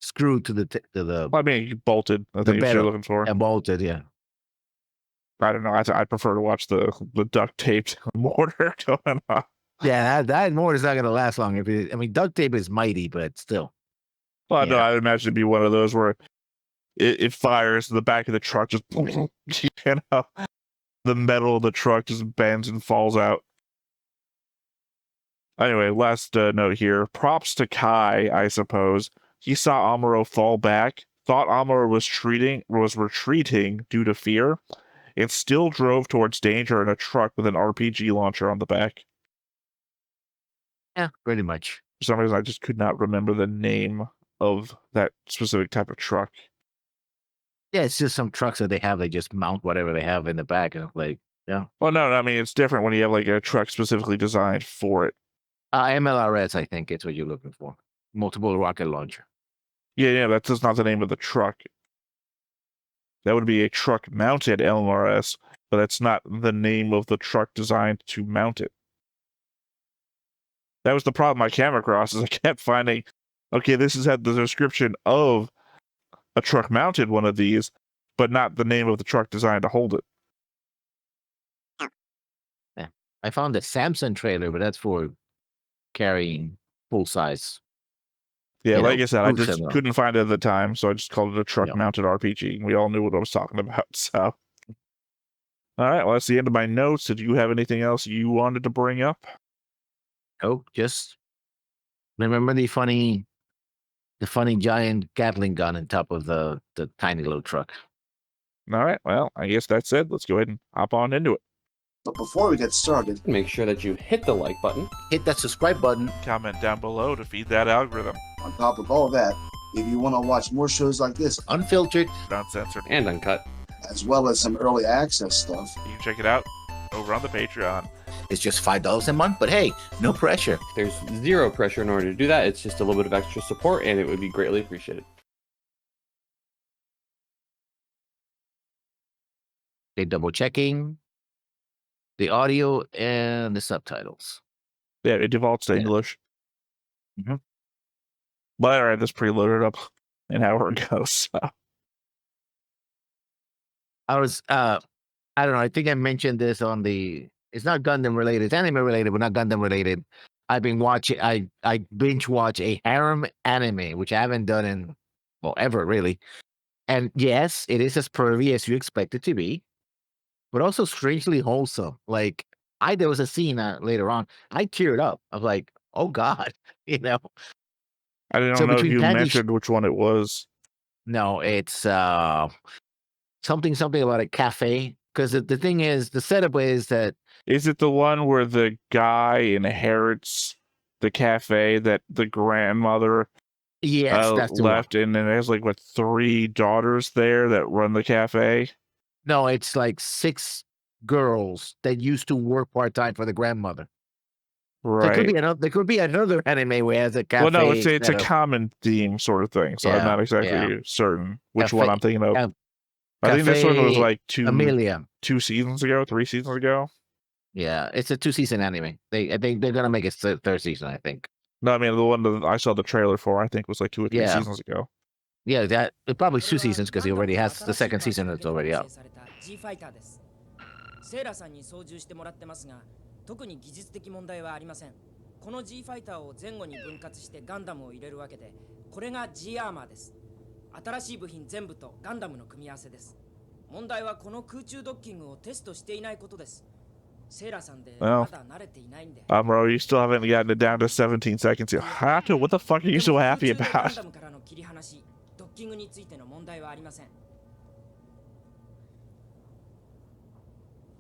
screwed to the Well, I mean, you bolted. I think bed you're looking for. and bolted. Yeah, I don't know. I prefer to watch the duct taped mortar going on. yeah. That mortar is not going to last long. I mean, duct tape is mighty, but still. Well, no, Yeah. I'd imagine it'd be one of those where it fires, the back of the truck just, the metal of the truck just bends and falls out. Anyway, last note here. Props to Kai, I suppose. He saw Amuro fall back, thought Amuro was retreating due to fear, and still drove towards danger in a truck with an RPG launcher on the back. Yeah, pretty much. For some reason, I just could not remember the name of that specific type of truck. Yeah, it's just some trucks that they have. They just mount whatever they have in the back, and like, yeah. Well, no, I mean, it's different when you have like a truck specifically designed for it. MLRS, I think it's what you're looking for. Multiple rocket launcher. Yeah, that's just not the name of the truck. That would be a truck mounted LMRS, but that's not the name of the truck designed to mount it. That was the problem I came across, is I kept finding, okay, this has had the description of a truck mounted one of these, but not the name of the truck designed to hold it. Yeah. I found a Samsung trailer, but that's for carrying full size. Yeah, like I said, I just couldn't find it at the time, so I just called it a truck mounted RPG, and we all knew what I was talking about, so. All right, well, that's the end of my notes. Did you have anything else you wanted to bring up? Oh, just remember the funny giant Gatling gun on top of the tiny little truck. All right, well, I guess that's it. Let's go ahead and hop on into it. But before we get started, make sure that you hit the like button, hit that subscribe button, comment down below to feed that algorithm. On top of all that, if you want to watch more shows like this, unfiltered, uncensored, and uncut, as well as some early access stuff, you can check it out over on the Patreon. It's just $5 a month, but hey, no pressure. There's zero pressure in order to do that. It's just a little bit of extra support, and it would be greatly appreciated. They're double checking the audio and the subtitles. Yeah, it defaults to English. Mm-hmm. But all right, this preloaded up an hour ago, so. I don't know, I think I mentioned this on it's not Gundam related, it's anime related, but not Gundam related. I've been watching, I binge watch a harem anime, which I haven't done in, ever really. And yes, it is as pervy as you expect it to be, but also strangely wholesome. Like, there was a scene later on, I teared up. I was like, oh God, I didn't know if you mentioned which one it was. No, it's something about a cafe. Because the thing is, the setup is that. Is it the one where the guy inherits the cafe that the grandmother that's left, and then there's like 3 daughters there that run the cafe? No, it's like 6 girls that used to work part-time for the grandmother. Right. There could be another anime where it has a cafe. Well, no, it's a common theme sort of thing, so I'm not exactly certain which one I'm thinking of. I think this one was like 2 seasons ago, 3 seasons ago. Yeah, it's a 2-season anime. I think they're gonna make it third season. I think. No, I mean the one that I saw the trailer for, I think was like 2 or 3 Yeah. seasons ago. Yeah, that probably 2 seasons because he already has the second season that's already out. セーラさんに操縦してもらってますが、特に技術的問題はありません。この G ファイターを前後に分割してガンダムを入れるわけで、これが G アーマーです。新しい部品全部とガンダムの組み合わせです。問題はこの空中ドッキングをテストしていないことです。セーラさんでまだ慣れていないんで。Bro, you still haven't gotten it down to 17 seconds yet. Hato, what the fuck are you so happy about? ガンダムからの切り離し、ドッキングについての問題はありません。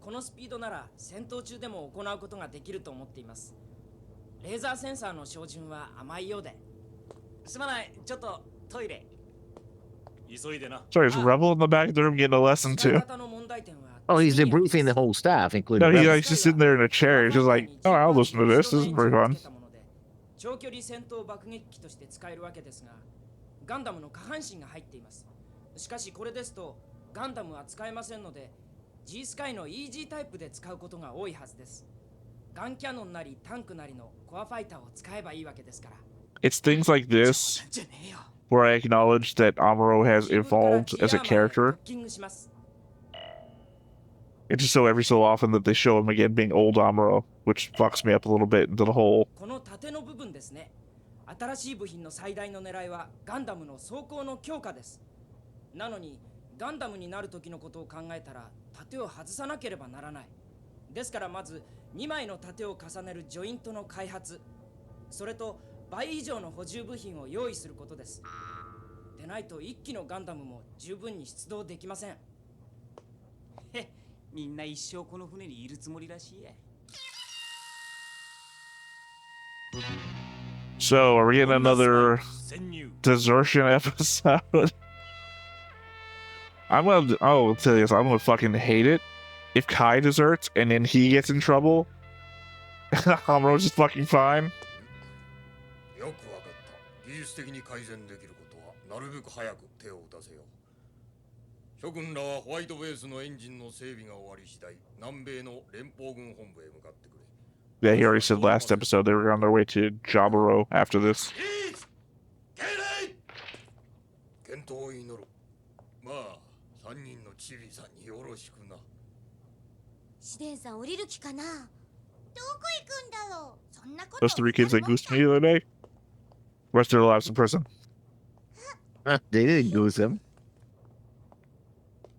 このスピードなら戦闘中でも行うことができると思っています。レーザーセンサーの照準は甘いようで。すまない、ちょっとトイレ。Sorry, is Rebel in the back of the room getting a lesson too? Oh, he's debriefing the whole staff, including. No, Rebel. he's just sitting there in a chair. He's just like, oh, I'll listen to this. This is pretty fun. 長距離戦闘爆撃機として使えるわけですが、ガンダムの下半身が入っています。しかしこれですとガンダムは使えませんので、G スカイの EG タイプで使うことが多いはずです。ガンキャノンなりタンクなりのコアファイターを使えばいいわけですから。It's things like this where I acknowledge that Amuro has evolved as a character. It's just so every so often that they show him again being old Amuro, which fucks me up a little bit into the whole. この盾の部分ですね。新しい部品の最大の狙いはガンダムの装甲の強化です。なのにガンダムになる時のことを考えたら盾を外さなければならない。ですからまず2枚の盾を重ねるジョイントの開発、それと倍以上の補充部品を用意することです。でないと1機のガンダムも十分に出動できません。へ、みんな一生この船にいるつもりらしいや。So, are we getting another desertion episode? I'll tell you this, I'm gonna fucking hate it if Kai deserts and then he gets in trouble. Amuro's just fucking fine. よくわかった。技術的に改善できることはなるべく早く手を出せよ。諸君らはホワイトベースのエンジンの整備が終わり次第、南米の連邦軍本部へ向かってくれ。Yeah, he already said last episode they were on their way to Jaburo after this. 健闘を祈る。まあ、3人のチビさんによろしくな。シデンさん降りる気かな。どこ行くんだろう。そんなこと。 Those 3 kids that goosed me the other day. Rest of their lives in prison. They didn't goose him.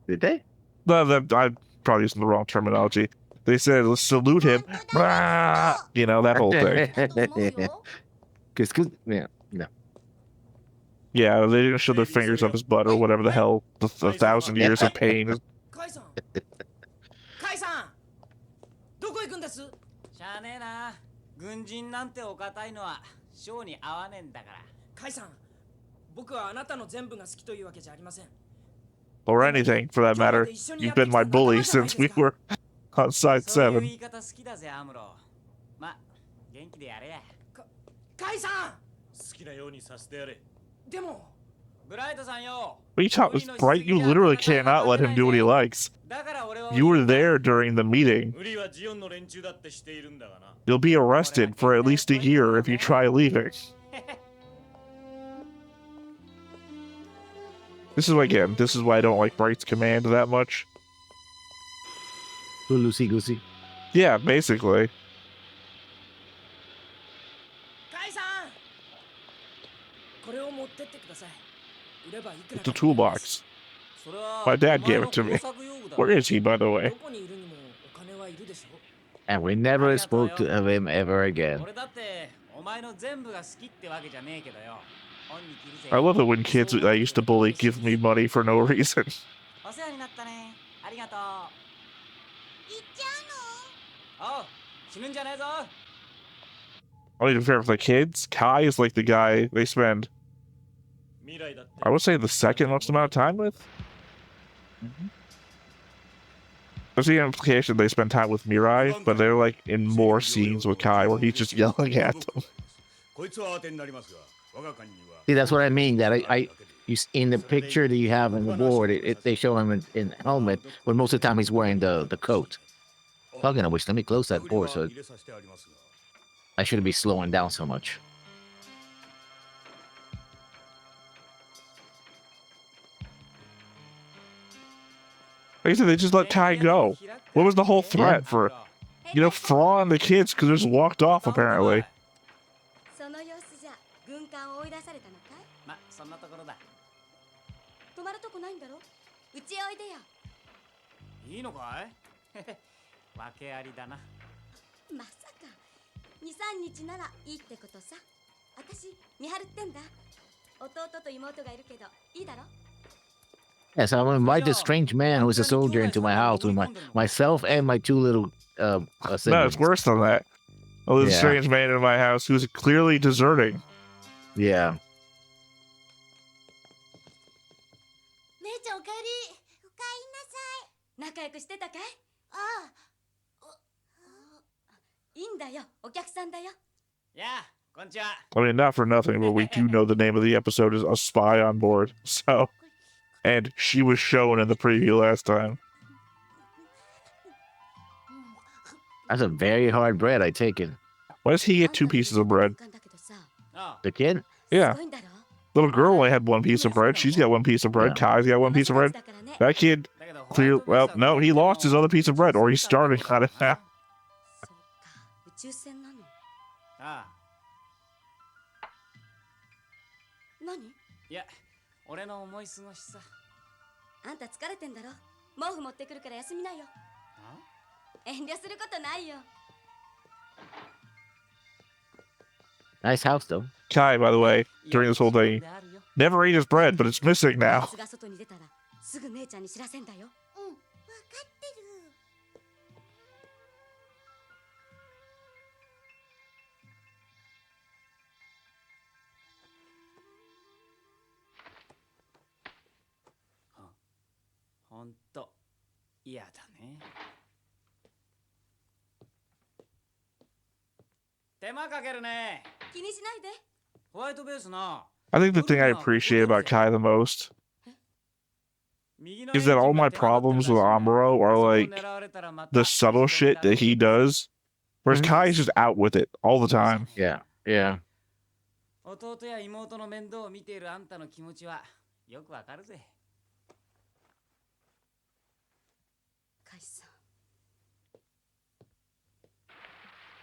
Did they? No, I'm probably using the wrong terminology. They said, let's salute him. You know, that whole thing. Cause, yeah, no. Yeah, they didn't show their fingers up his butt or whatever the hell the 1,000 years of pain is. カイさん、カイさん、どこ行くんです？しゃあねえな。軍人なんてお堅いのはショーに合わねえんだから。カイさん、僕はあなたの全部が好きというわけじゃありません。Or anything, for that matter. You've been my bully since we were on side 7. 言い方好きだぜ、アムロ。ま、元気でやれや。カイさん、好きなようにさせてやれ。でも、ブライトさんよ。What are you talking about? Bright, you literally cannot let him do what he likes. You were there during the meeting. You'll be arrested for at least a year if you try leaving. This is why I don't like Bright's command that much. Loosey goosey. Yeah, basically. It's a toolbox. My dad gave it to me. Where is he, by the way? And we never spoke of him ever again. I love it when kids I used to bully give me money for no reason. I don't even care if they're kids. Kai is like the guy they spend, I would say, the second most amount of time with. There's the implication they spend time with Mirai, but they're like in more scenes with Kai where he's just yelling at them. See, that's what I mean. That you in the picture that you have on the board, they show him in helmet, when most of the time he's wearing the coat. Talking of which, let me close that door so 入れさせてありますが I shouldn't be slowing down so much. Like I said, they just let Kai go. What was the whole threat for, fraud the kids because they just walked off apparently. その様子じゃ軍艦を追い出されたのかい？ま、そんなところだ。泊まるとこないんだろ？うちへおいでよ。いいのかい？訳ありだな。まさか2、3日ならいいってことさ。私見張るってんだ。弟と妹がいるけどいいだろ？ Yes, I'm gonna invite this strange man who's a soldier into my house with myself and my two little No, siblings. it's worse than that. Oh, this Yeah. strange man in my house who's clearly deserting. Yeah. 姉ちゃんおかえり。おかえりなさい。仲良くしてたかい？ああ。いいんだよ。お客さんだよ。やあ、こんにちは。 I mean, not for nothing, but we do know the name of the episode is A Spy on Board. So, and she was shown in the preview last time. That's a very hard bread I take it. Why does he get 2 pieces of bread? ああ、 The kid? Yeah. すごいんだろ？ Little girl only had 1 piece of bread. She's got 1 piece of bread. Yeah. Kai's got 1 piece of bread. だからね。 That kid, だけど clear. ホワイトベース Well, は no, he lost his other piece of bread, or he's starting on it now. そうか。宇宙船なの。ああ、何？いや、俺の思い過ごしさ。あんた疲れてんだろ？毛布持ってくるから休みなよ。あ、遠慮することないよ。 Nice house though. Kai, by the way, during this whole thing, never ate his bread, but it's missing now. あいつが外に出たらすぐ姉ちゃんに知らせんだよ。うん、わかってる。ほんと嫌だね。手間かけるね。気にしないで。ホワイトベースな。 I think the thing I appreciate about Kai the most is that all my problems with Amuro are like the subtle shit that he does, whereas Kai's just out with it all the time. Yeah. Yeah. 弟や妹の面倒を見ているあんたの気持ちはよくわかるぜ。カイさん。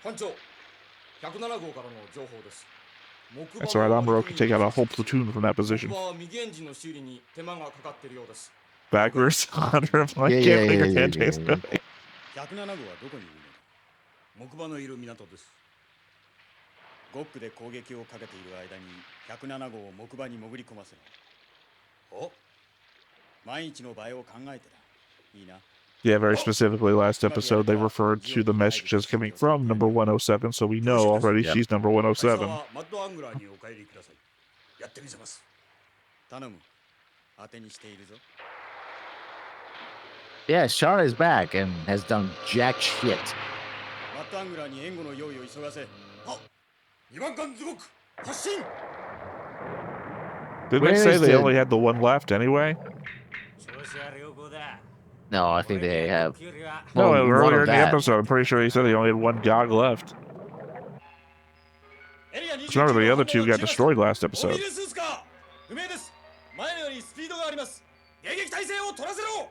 班長107号からの情報です。 That's right, Amuro could take out a whole platoon from that position. 木馬は右エンジンの修理に手間がかかっているようです。 Backwards, under him, like, Yeah, can't yeah, make yeah, her yeah, hand yeah, taste yeah. 107号はどこにいるのだ？木馬のいる港です。ゴックで攻撃をかけている間に107号を木馬に潜り込ませる。お？万一の場合を考えてだ。いいな。 Yeah, very specifically, last episode they referred to the messages coming from number 107, so we know already Yep. she's number 107. マッドアングラーにお帰りください。やってみせます。頼む。当てにしているぞ。 Yeah, Shara is back and has done jack shit. マッドアングラーに援護の用意を急がせ。は2番艦ズゴック発進。 Didn't Where they say is they the- only had the one left anyway? 調子は良好だ。 No, I think they have. No, Well, one earlier of in the that. episode, I'm pretty sure they said they only had one GOG left. エリア Because remember, the other two got destroyed last モ episode. ビルスーツか不明です。前よりスピードがあります。迎撃態勢を取らせろ。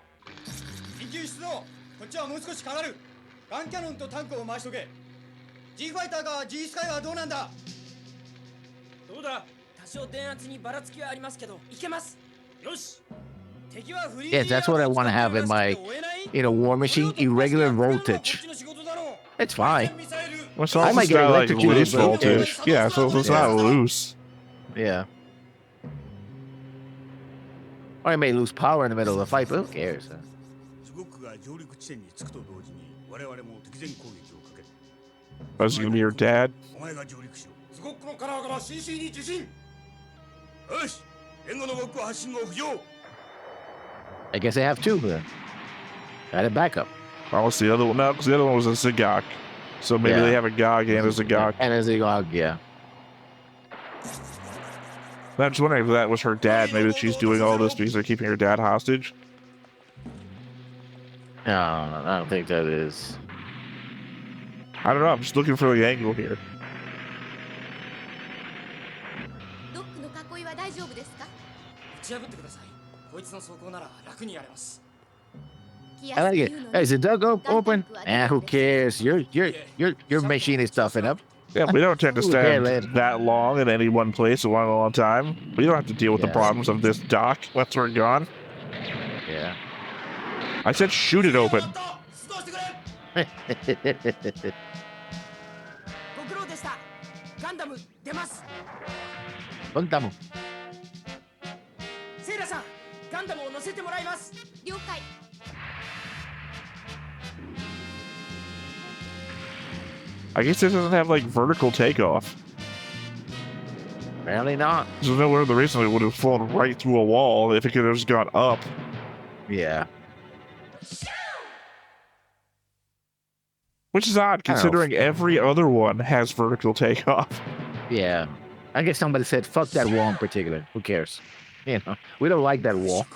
緊急出動。こっちはもう少しかかる。ガンキャノンとタンクを回しとけ。G ファイターか G スカイはどうなんだ。どうだ。多少電圧にばらつきはありますけど、いけます。よし。敵はフリー Yes, that's what I want to have in my, War Machine, irregular voltage. It's fine. Well, it's I also might get not like electrocuted, loose but- voltage. Yeah, so it's not loose. Yeah. Or I may lose power in the middle of the fight, but who cares? ズゴックが上陸地点に着くと同時に我々も敵前攻撃をかける。 Was he gonna be your dad? お前が上陸しろ。ズゴックのカラーから CC に受信。よし。援護のゴック発進を浮上。 I guess I have two then. Got it back up. Oh, it's the other one. No, because the other one was a Zigok. So maybe Yeah. they have a GOG and a Zigok. And as they go, yeah. I'm just wondering if that was her dad. Maybe she's doing all this because they're keeping her dad hostage. No, I don't think that is. I don't know. I'm just looking for the angle here. ドックの囲いは大丈夫ですか？打ち破ってください。こいつの走行なら楽にやれます。 I like it. Hey, is the dug open? Who cares? Your machine is tough enough. Yeah, we don't tend to Who cares, stand lad? that long in any one place at one long time. We don't have to deal with the Yeah. problems of this dock once we're gone. Yeah. I said shoot it open. 出動してくれ。ご苦労でした。ガンダム出ます。 Gundam. セイラさん、ガンダムを乗せてもらいます。了解。 I guess this doesn't have like vertical takeoff. Apparently not. There's no other reason it would have flown right through a wall if it could have just gone up. Yeah. Which is odd considering every other one has vertical takeoff. Yeah. I guess somebody said, fuck that wall in particular. Who cares? You know, we don't like that wall.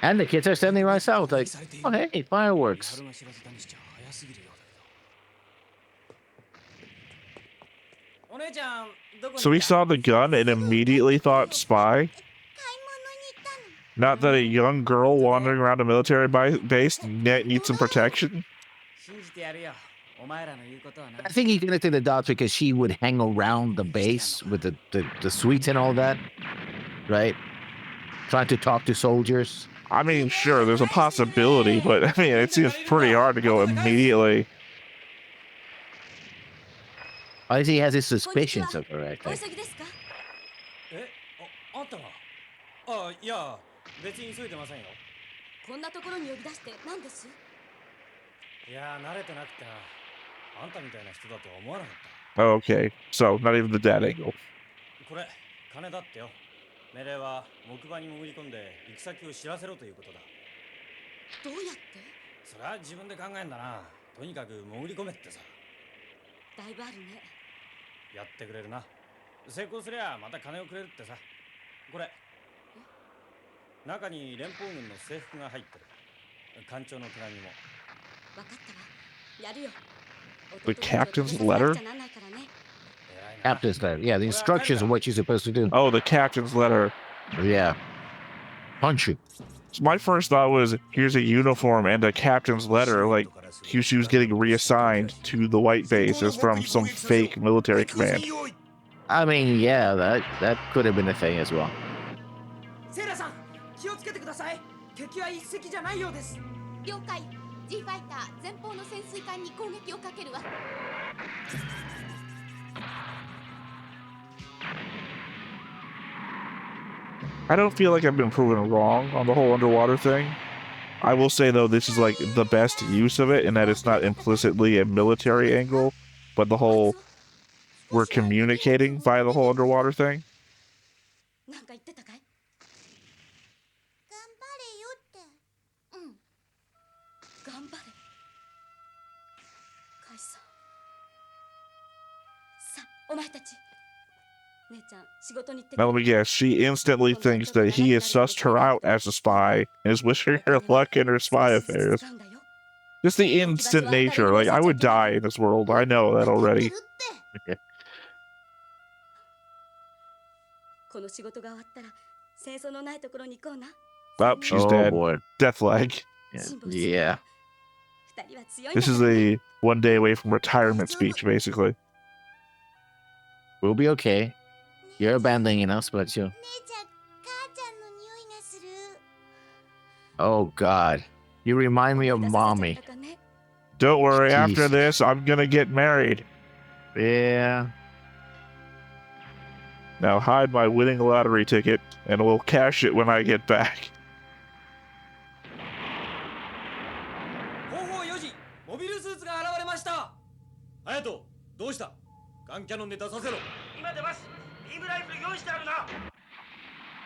And the kids are standing right south, like, oh, hey, fireworks. So we saw the gun and immediately thought spy. Not that a young girl wandering around a military base needs some protection. I think he connected the dots because she would hang around the base with the suites and all that, right? Trying to talk to soldiers. I mean, sure, there's a possibility, but I mean, it seems pretty hard to go immediately. At least he has his suspicions of her, I お think. 急ぎですか？あんたが。あ、いや、別に急いでませんよ。こんなところに呼び出して何です？いや、慣れてなくてな。あんたみたいな人だとは思わなかっ Okay, so not even the dad angle. た。これ、金だってよ。命令は木馬に潜り込んで行き先を知らせろということだ。どうやって？それは自分で考えんだな。とにかく潜り込めってさ。だいぶあるね。やってくれるな。成功すりゃまた金をくれるってさ。これ。中に連邦軍の制服が入ってる。艦長の手紙も。わかったわ。やるよ。 The captain's letter? Captain's letter. Yeah, the instructions of what you're supposed to do. Oh, the captain's letter. Yeah. Punch you. So my first thought was, here's a uniform and a captain's letter, like Kyushu's getting reassigned to the white base as from some fake military command. I mean, yeah, that could have been a thing as well. セイラさん、気をつけてください。敵は一隻じゃないようです。了解。G ファイター前方の潜水艦に攻撃をかけるわ。I don't feel like I've been proven wrong on the whole underwater thing. I will say, though, this is like the best use of it in that it's not implicitly a military angle, but the whole we're communicating via the whole underwater thing. なんか言ってたかい？頑張れよって。うん。頑張れ。カイさん。さあ、お前たち。姉ちゃん、仕事に行ってくれ。 Now let me guess, she instantly thinks that he has sussed her out as a spy and is wishing her luck in her spy affairs. Just the instant nature, like, I would die in this world, I know that already. この仕事が終わったら戦争のないところに行こうな。 Oh, she's Oh, dead. boy. Death flag. Yeah. 二人は強いんだ This is a one day away from retirement speech, basically. We'll be okay. You're abandoning us, but you. Oh, God. You remind me of mommy. Don't worry, Jeez. after this, I'm gonna get married. Yeah. Now hide my winning lottery ticket, and we'll cash it when I get back. 後方4時、モビルスーツが現れました。隼人、どうした？ガンキャノンで出させろ。今出ます。ビームライフル用意してあるな。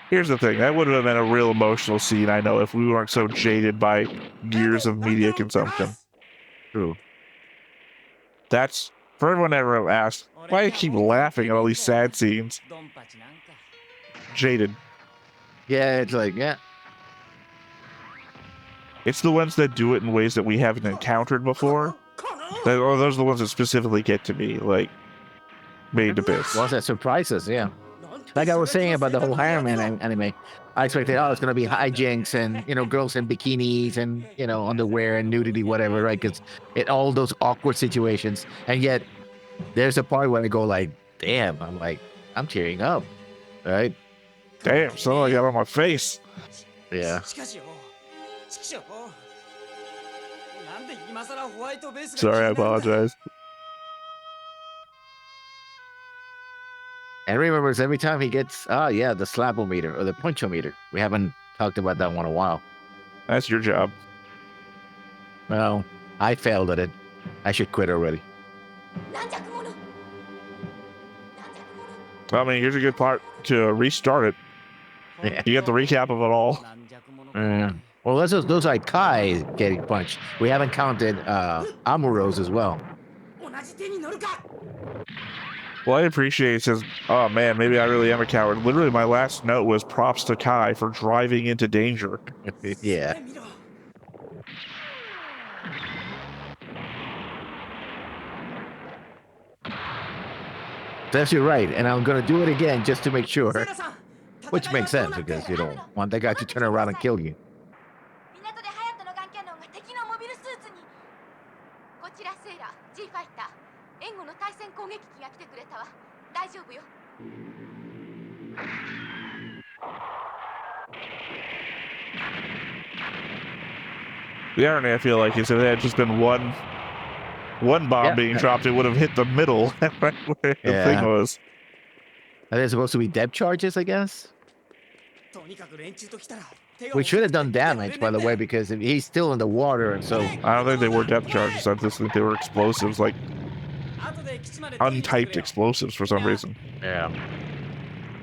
Here's the thing, that would have been a real emotional scene, I know, if we weren't so jaded by years of media consumption. True. That's, for everyone that ever asked, why do you keep laughing at all these sad scenes? Jaded. Yeah, it's like, yeah. It's the ones that do it in ways that we haven't encountered before. Or those are the ones that specifically get to me, like, made to bits. Ones that surprise us, yeah. Like I was saying about the whole Iron Man anime, I expected, oh, it's gonna be hijinks and girls in bikinis and underwear and nudity, whatever, right? Because all those awkward situations, and yet there's a part where I go like, damn, I'm tearing up, right? Damn, so I got on my face. Yeah. Sorry, I apologize. And remember, every time he gets, the slapometer or the punchometer. We haven't talked about that one in a while. That's your job. Well, I failed at it. I should quit already. I mean, here's a good part to restart it. Yeah. You get the recap of it all. Well, those are Kai getting punched. We haven't counted Amuro's as well. Well, I appreciate it. Says, oh man, maybe I really am a coward. Literally, my last note was props to Kai for driving into danger. Yeah. That's you're right, and I'm gonna do it again just to make sure. Which makes sense because you don't want that guy to turn around and kill you. The irony, I feel like, is if there had just been one bomb being dropped, it would have hit the middle right where the thing was. Are they supposed to be depth charges, I guess? We should have done damage, by the way, because he's still in the water, and so... I don't think they were depth charges. I just think they were explosives, like untyped explosives for some reason. Yeah.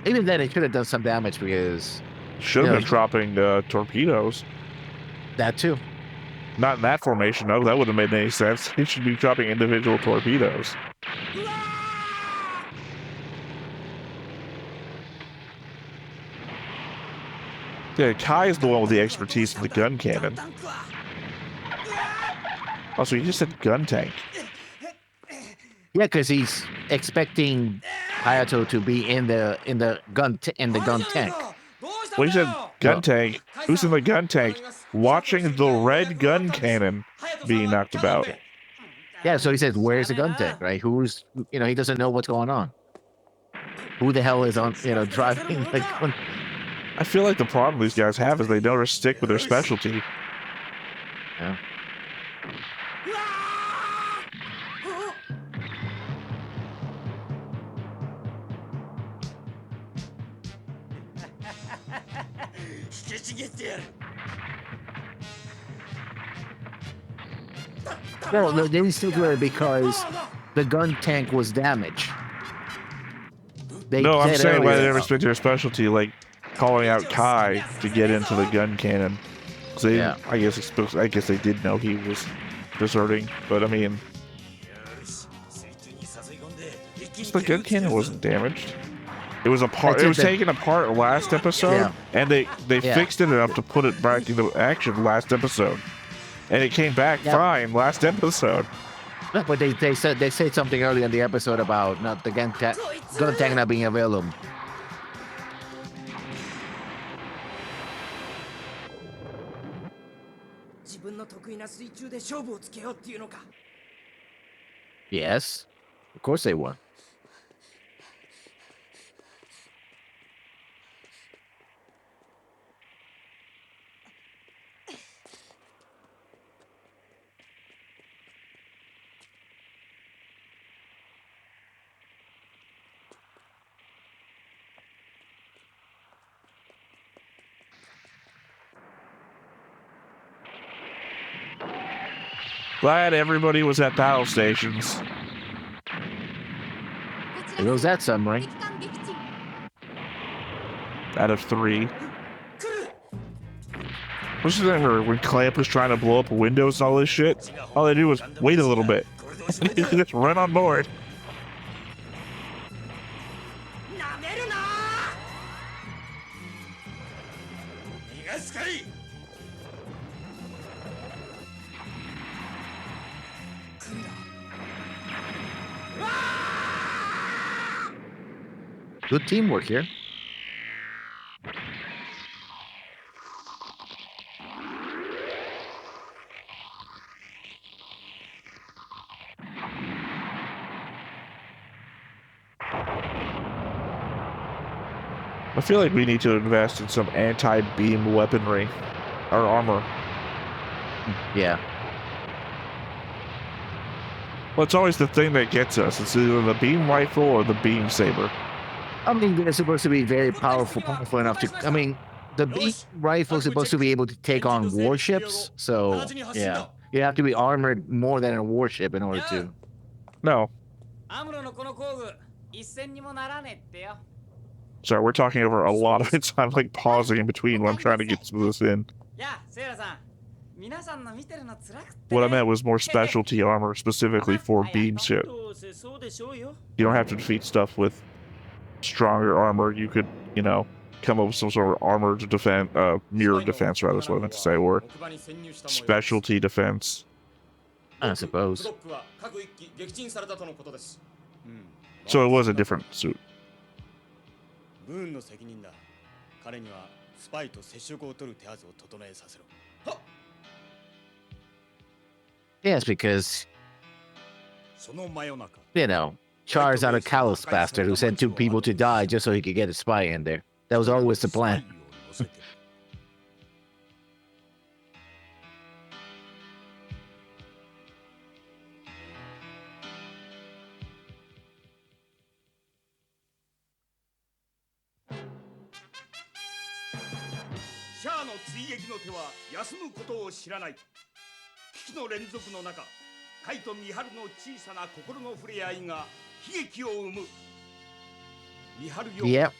Even then, it should have done some damage because... Should have been dropping torpedoes. That too. Not in that formation, no. That wouldn't have made any sense. He should be dropping individual torpedoes. Yeah, Kai is the one with the expertise in the gun cannon. Also, you just said gun tank. Yeah, because he's expecting Hayato to be in the gun tank. Well, you said gun tank. Who's in the gun tank? Watching the red gun cannon being knocked about. Yeah, so he says, "Where's the gun tank?" Right? Who's he doesn't know what's going on. Who the hell is on driving the gun? I feel like the problem these guys have is they never stick with their specialty. Yeah. Well, they didn't stick with it because the gun tank was damaged. No, I'm saying why they never stick to their specialty, like calling out Kai to get into the gun cannon. So they, I guess they did know he was deserting, but I mean, the gun cannon wasn't damaged. It was it was taken apart last episode, and they fixed it enough to put it back into action last episode, and it came back fine last episode. No, but they said something earlier in the episode about not the gun tank not being available. Yes, of course they were. Glad everybody was at battle stations. There goes that submarine. Out of 3. What's that when Clamp was trying to blow up windows and all this shit? All they do was wait a little bit. Just run on board. Good teamwork here. I feel like we need to invest in some anti-beam weaponry or armor. Yeah. Well, it's always the thing that gets us. It's either the beam rifle or the beam saber. I mean, they're supposed to be very powerful enough to. I mean, the beam rifle is supposed to be able to take on warships. So yeah, you have to be armored more than a warship in order to. No. Sorry, we're talking over a lot of it, so I'm like pausing in between when I'm trying to get this in. What I meant was more specialty armor specifically for beam ship. You don't have to defeat stuff with stronger armor. You could, you know, come up with some sort of armor to defend, mirror defense, rather, is what I meant to say, or specialty defense. I suppose. So it was a different suit. Yes, because you know, Char's not a callous bastard who sent 2 people to die just so he could get a spy in there. That was always the plan. Yep.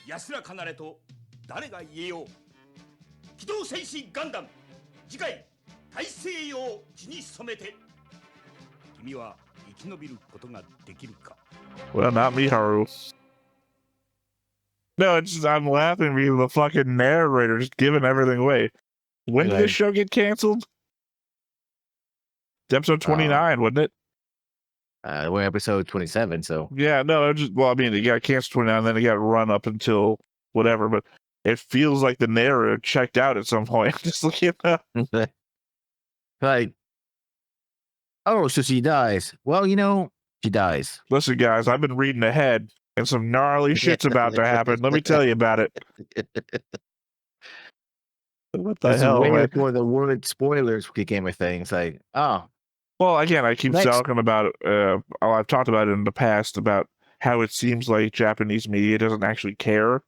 Well, not Miharu. No, it's just, I'm laughing because the fucking narrator just giving everything away. When did this show get canceled? It's episode 29, wasn't it? We're episode 27, so. Yeah, no, it just, well, I mean, it got canceled 29, then it got run up until whatever, but it feels like the narrator checked out at some point. Just looking at that. Like, oh, so she dies. Well, you know, she dies. Listen, guys, I've been reading ahead, and some gnarly shit's about to happen. Let me tell you about it. What the hell, way man? before the word spoilers became a thing. It's like, oh. Well, again, I keep talking about it. I've talked about it in the past about how it seems like Japanese media doesn't actually care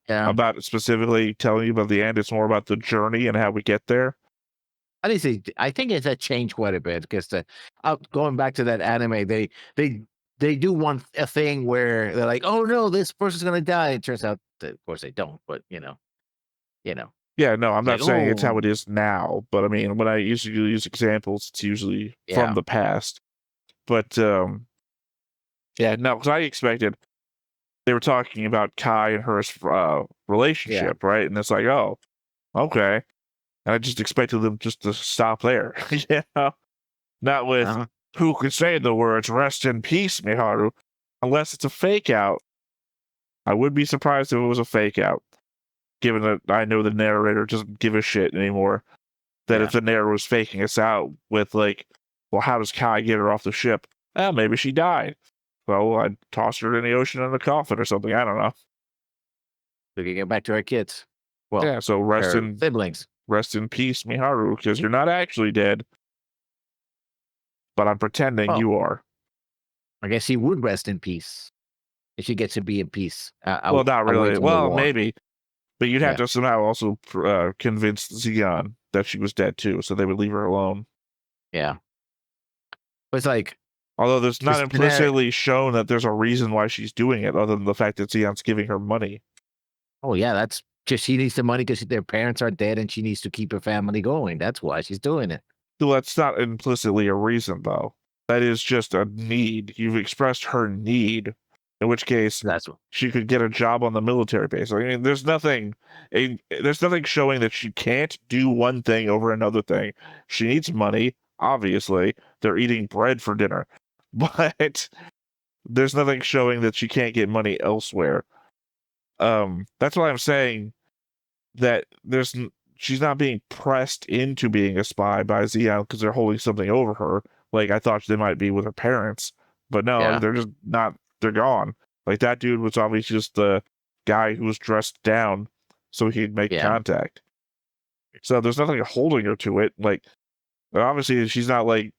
about it specifically telling you about the end. It's more about the journey and how we get there. I think it's changed quite a bit because going back to that anime, they do a thing where they're like, oh no, this person's gonna die. It turns out that, of course, they don't. But you know. Yeah, no, I'm not saying it's how it is now, but I mean, when I usually use examples, it's usually from the past. But yeah, no, because I expected they were talking about Kai and her relationship, right? And it's like, oh, okay. And I just expected them just to stop there, you know, not with who could say the words "rest in peace, Miharu," unless it's a fake out. I would be surprised if it was a fake out. Given that I know the narrator doesn't give a shit anymore, that if the narrator was faking us out with like, well, how does Kai get her off the ship? Well, maybe she died. Well, I'd toss her in the ocean in a coffin or something. I don't know. We can get back to our kids. Well, yeah. So rest in siblings. Rest in peace, Miharu, because you're not actually dead, but I'm pretending you are. I guess he would rest in peace if she gets to be in peace. Well, not really. Well, maybe. But you'd have to somehow also convince Zeon that she was dead too, so they would leave her alone. Yeah. But it's like... Although there's not implicitly shown that there's a reason why she's doing it, other than the fact that Zeon's giving her money. Oh, yeah, that's just she needs the money because their parents are dead and she needs to keep her family going. That's why she's doing it. Well, that's not implicitly a reason, though. That is just a need. You've expressed her need. In which case, she could get a job on the military base. I mean, there's nothing showing that she can't do one thing over another thing. She needs money, obviously. They're eating bread for dinner. But there's nothing showing that she can't get money elsewhere. That's why I'm saying that she's not being pressed into being a spy by Zeon because they're holding something over her. Like I thought they might be with her parents, but no, Yeah. they're just not. They're gone. Like that dude was obviously just the guy who was dressed down so he could make contact. So there's nothing holding her to it. Like obviously she's not like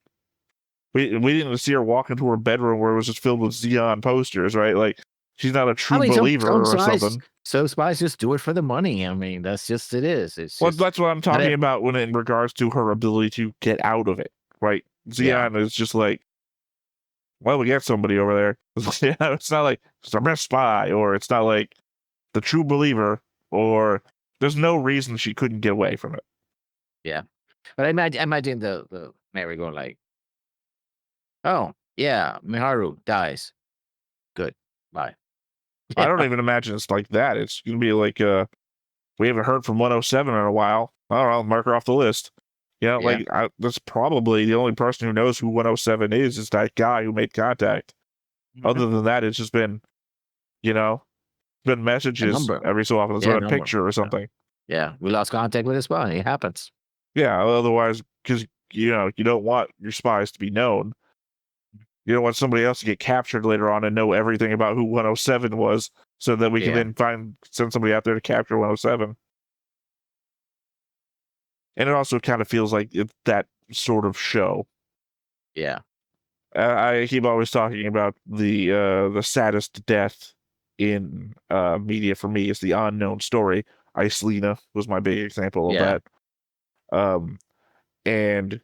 we didn't see her walk into her bedroom where it was just filled with Xeon posters, right? Like she's not a true believer or something. So spies just do it for the money. I mean, that's just it is. It's Well, just, that's what I'm talking about when in regards to her ability to get out of it, right? Xeon is just like, well, we got somebody over there. It's not like it's our best spy, or it's not like the true believer, or there's no reason she couldn't get away from it. Yeah, but I imagine the Mary going like, "Oh yeah, Miharu dies. Good, bye." I don't even imagine it's like that. It's gonna be like, we haven't heard from 107 in a while. All right, I'll mark her off the list. Like that's probably the only person who knows who 107 is that guy who made contact. Other than that, it's just been, been messages every so often. It's a picture or something. Yeah, we lost contact with the spy. It happens. Yeah, otherwise, because you don't want your spies to be known. You don't want somebody else to get captured later on and know everything about who 107 was, so that we can then send somebody out there to capture 107. And it also kind of feels like it's that sort of show. Yeah. I keep always talking about the saddest death in media for me is the unknown story. Icelina was my big example of that. And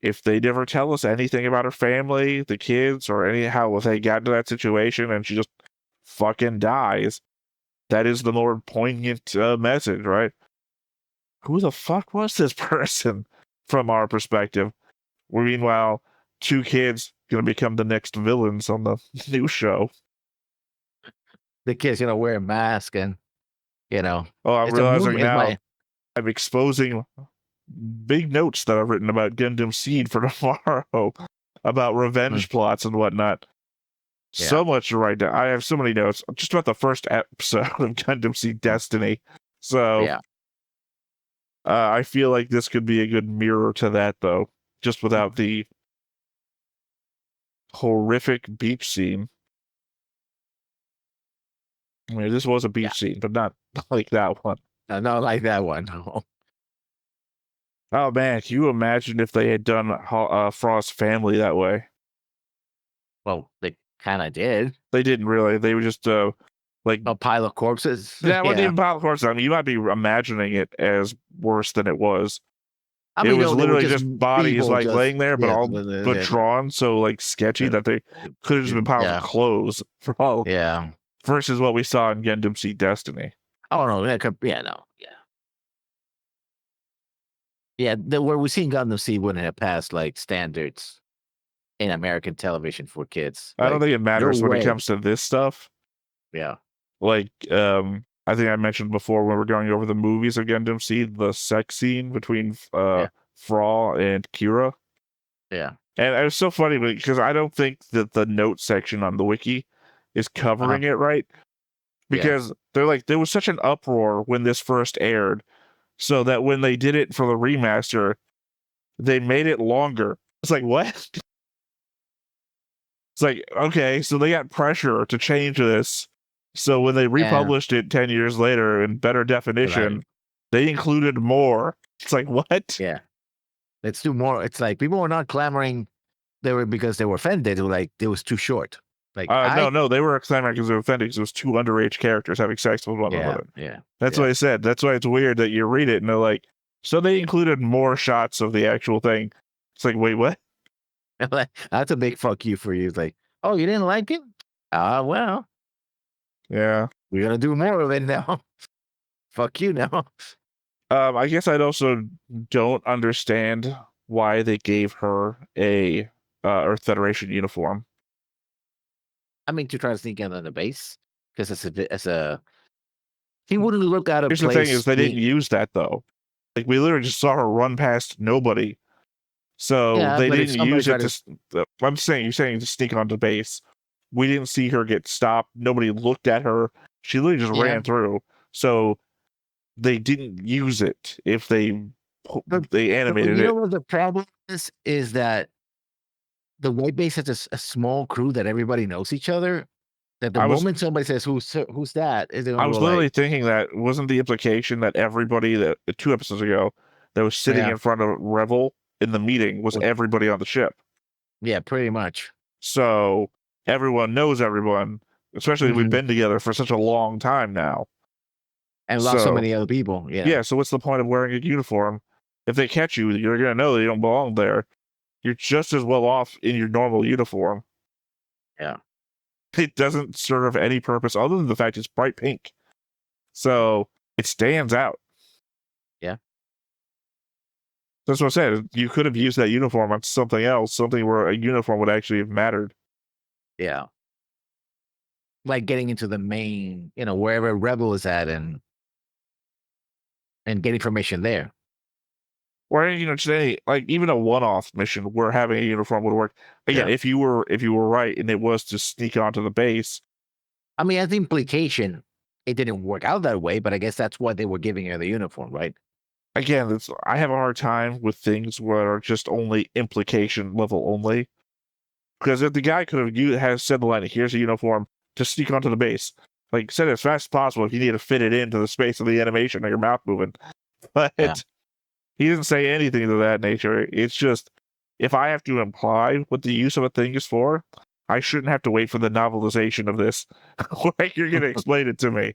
if they never tell us anything about her family, the kids, or how they got into that situation and she just fucking dies, that is the more poignant message, right? Who the fuck was this person from our perspective? Meanwhile, two kids gonna become the next villains on the new show. The kids, wear a mask and, Oh, I'm realizing now I'm exposing big notes that I've written about Gundam Seed for tomorrow about revenge plots and whatnot. So much to write down. I have so many notes just about the first episode of Gundam Seed Destiny. So I feel like this could be a good mirror to that, though, just without the horrific beach scene. I mean, this was a beach scene, but not like that one. No, not like that one. No. Oh man, can you imagine if they had done Frost's family that way? Well, they kind of did. They didn't really. They were just like a pile of corpses. Yeah, it wasn't even a pile of corpses. I mean, you might be imagining it as worse than it was. It was literally just bodies laying there, but but drawn so sketchy that they could have just been piles of clothes for all. Yeah. Versus what we saw in Gundam Seed Destiny. Oh no, where we seen Gundam Seed wouldn't have passed standards in American television for kids. I don't think it matters when it comes to this stuff. Yeah. I think I mentioned before when we're going over the movies of Gundam Seed, the sex scene between Fra and Kira. Yeah. And it was so funny because I don't think that the note section on the wiki is covering it right. Because they're there was such an uproar when this first aired, so that when they did it for the remaster, they made it longer. It's like, what? It's like, okay, so they got pressure to change this. So when they republished it 10 years later in better definition, they included more. It's like, what? Yeah. Let's do more. It's like people were not clamoring because they were offended. It was too short. No, they were clamoring because they were offended because it was two underage characters having sex with one another. Yeah. That's what I said. That's why it's weird that you read it and they're like, so they included more shots of the actual thing. It's like, wait, what? That's a big fuck you for you. It's like, oh, you didn't like it? Well. Yeah. We're going to do more of it now. Fuck you now. I guess I'd also don't understand why they gave her a Earth Federation uniform. I mean, to try to sneak in on the base, because he wouldn't look out of place. Here's the thing is they didn't use that though. We literally just saw her run past nobody. So they didn't use it to. You're saying to sneak onto base. We didn't see her get stopped. Nobody looked at her. She literally just Yeah. ran through. So they didn't use it if they But animated you know it. what the problem is that the white base has a small crew that everybody knows each other. That the I was moment somebody says who's that, is they're I gonna was go literally like, thinking that wasn't the implication that everybody that 2 episodes ago that was sitting Yeah. in front of Revel in the meeting was Was- everybody on the ship. yeah, pretty much. So everyone knows everyone, especially we've Mhm. been together for such a long time now. And lost so So many other people. Yeah. yeah, so what's the point of wearing a uniform? If they catch you, you're gonna know that you don't belong there. You're just as well off in your normal uniform. Yeah. It doesn't serve any purpose other than the fact it's bright pink. So it stands out. Yeah. That's what I said. You could have used that uniform on something else, something where a uniform would actually have mattered. Yeah. Like getting into the main, wherever Rebel is at and get information there. Or just any like even a one-off mission where having a uniform would work. Again, Yeah. if you were right and it was to sneak onto the base. I mean, as the implication, it didn't work out that way, but I guess that's why they were giving her the uniform, right? Again, I have a hard time with things where are just only implication level only. Because if the guy could have said the line, "Here's a uniform to sneak onto the base," like said it as fast as possible if you need to fit it into the space of the animation of your mouth moving. But Yeah. he didn't say anything of that nature. It's just if I have to imply what the use of a thing is for, I shouldn't have to wait for the novelization of this. Like you're gonna explain it to me.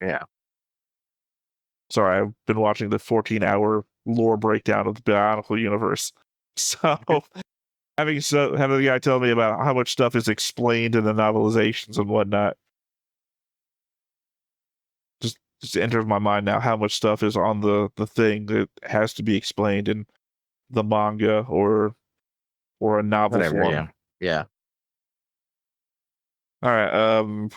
Yeah. Sorry, I've been watching the 14-hour lore breakdown of the Bionicle universe. So having the guy tell me about how much stuff is explained in the novelizations and whatnot just enters my mind now how much stuff is on the thing that has to be explained in the manga or a novel Whatever. form. Yeah. Yeah. All right.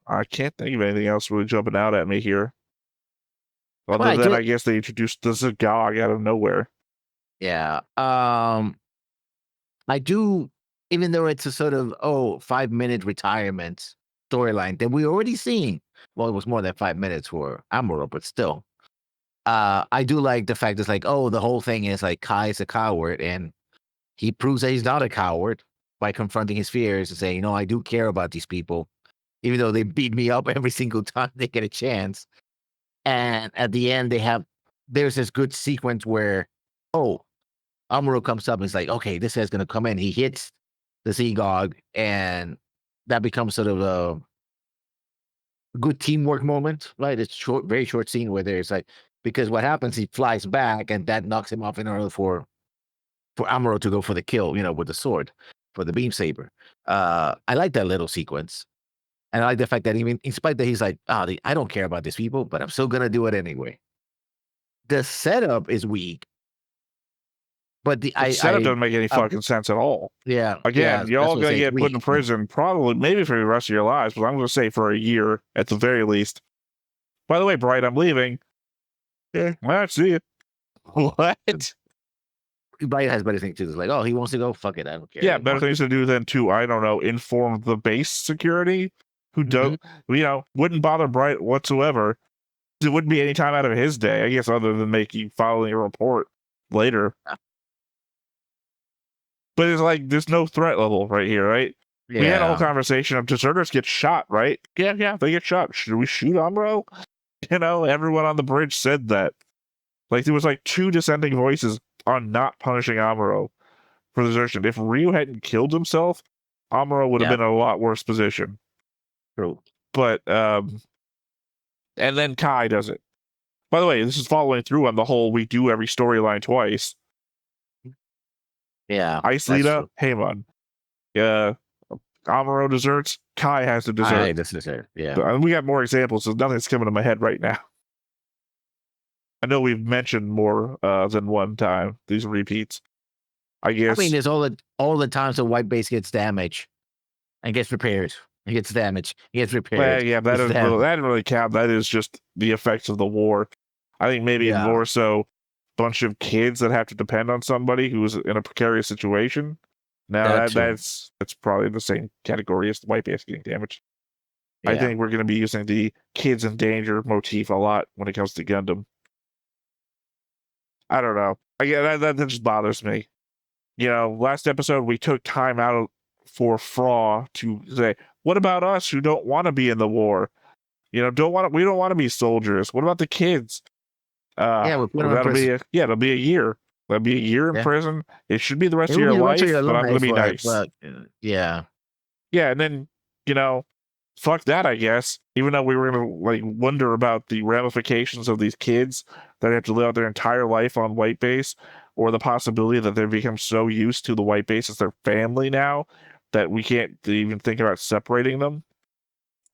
I can't think of anything else really jumping out at me here. Other Well, than I guess they introduced the Zagog out of nowhere. Yeah. I do, even though it's a sort of 5-minute retirement storyline that we already seen. Well, it was more than 5 minutes for Amuro, but still. I do like the fact it's like, the whole thing is like Kai's a coward, and he proves that he's not a coward by confronting his fears and saying, I do care about these people, even though they beat me up every single time they get a chance. And at the end, there's this good sequence where, Amuro comes up and is like, okay, this guy's going to come in. He hits the Seagog, and that becomes sort of a good teamwork moment, right? It's short, very short scene where there's like, because what happens, he flies back, and that knocks him off in order for Amuro to go for the kill, with the sword, for the beam saber. I like that little sequence. And I like the fact that even in spite that he's like, I don't care about these people, but I'm still going to do it anyway. The setup is weak. But the setup doesn't make any fucking sense at all. Yeah. Again, you're all going to get put in prison, probably, maybe for the rest of your lives, but I'm going to say for a year at the very least. By the way, Bright, I'm leaving. Yeah, all right, see you. What? Bright has better things to do. It's like, he wants to go. Fuck it, I don't care. Yeah, anymore. better things to do than to, I don't know, inform the base security who don't, wouldn't bother Bright whatsoever. It wouldn't be any time out of his day, I guess, other than following a report later. Yeah. But it's like, there's no threat level right here, right? Yeah. We had a whole conversation of deserters get shot, right? Yeah, they get shot. Should we shoot Amuro? Everyone on the bridge said that. Like, there was like 2 dissenting voices on not punishing Amuro for desertion. If Ryu hadn't killed himself, Amuro would have been in a lot worse position. True. But, and then Kai does it. By the way, this is following through on the whole we do every storyline twice. Yeah. Ice Lita, Haemon. Amuro desserts, Kai has to dessert. This is it. Yeah. And we got more examples, so nothing's coming to my head right now. I know we've mentioned more than one time these repeats. I guess. I mean, there's all the times the white base gets damaged and gets repaired. It gets damaged. It gets repaired. Well, yeah, that doesn't really count. That is just the effects of the war. I think maybe more so bunch of kids that have to depend on somebody who's in a precarious situation. Now that's probably the same category as the white base getting damaged. I think we're going to be using the kids in danger motif a lot when it comes to Gundam. I don't know. Again, that just bothers me. Last episode we took time out for Fra to say, "What about us who don't want to be in the war? We don't want to be soldiers. What about the kids?" we put them in that'll prison. it'll be a year. That'll be a year in prison. It should be the rest It of will your be the rest life, of your but I'm going to be life, nice. but, yeah. Yeah, and then fuck that, I guess. Even though we were gonna wonder about the ramifications of these kids that have to live out their entire life on white base, or the possibility that they've become so used to the white base as their family now that we can't even think about separating them,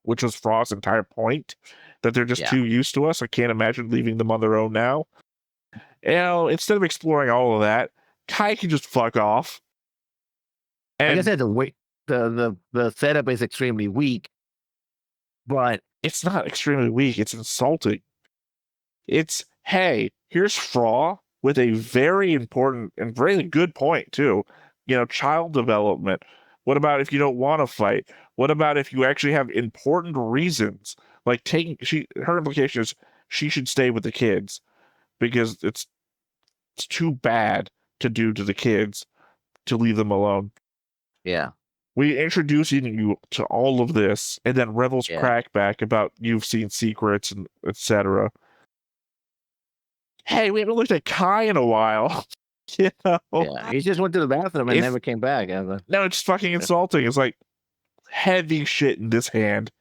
which was Frost's entire point, that they're just too used to us. I can't imagine leaving them on their own now. Instead of exploring all of that, Kai can just fuck off. And like I said, the setup is extremely weak, but it's not extremely weak. It's insulting. It's, hey, here's Fra with a very important and very good point, too. Child development. What about if you don't want to fight? What about if you actually have important reasons? Like her implication is she should stay with the kids because it's too bad to do to the kids to leave them alone. Yeah. We introducing you to all of this, and then Rebels crack back about you've seen secrets and etc. Hey, we haven't looked at Kai in a while. Yeah, he just went to the bathroom and never came back. No, it's fucking insulting. It's like heavy shit in this hand.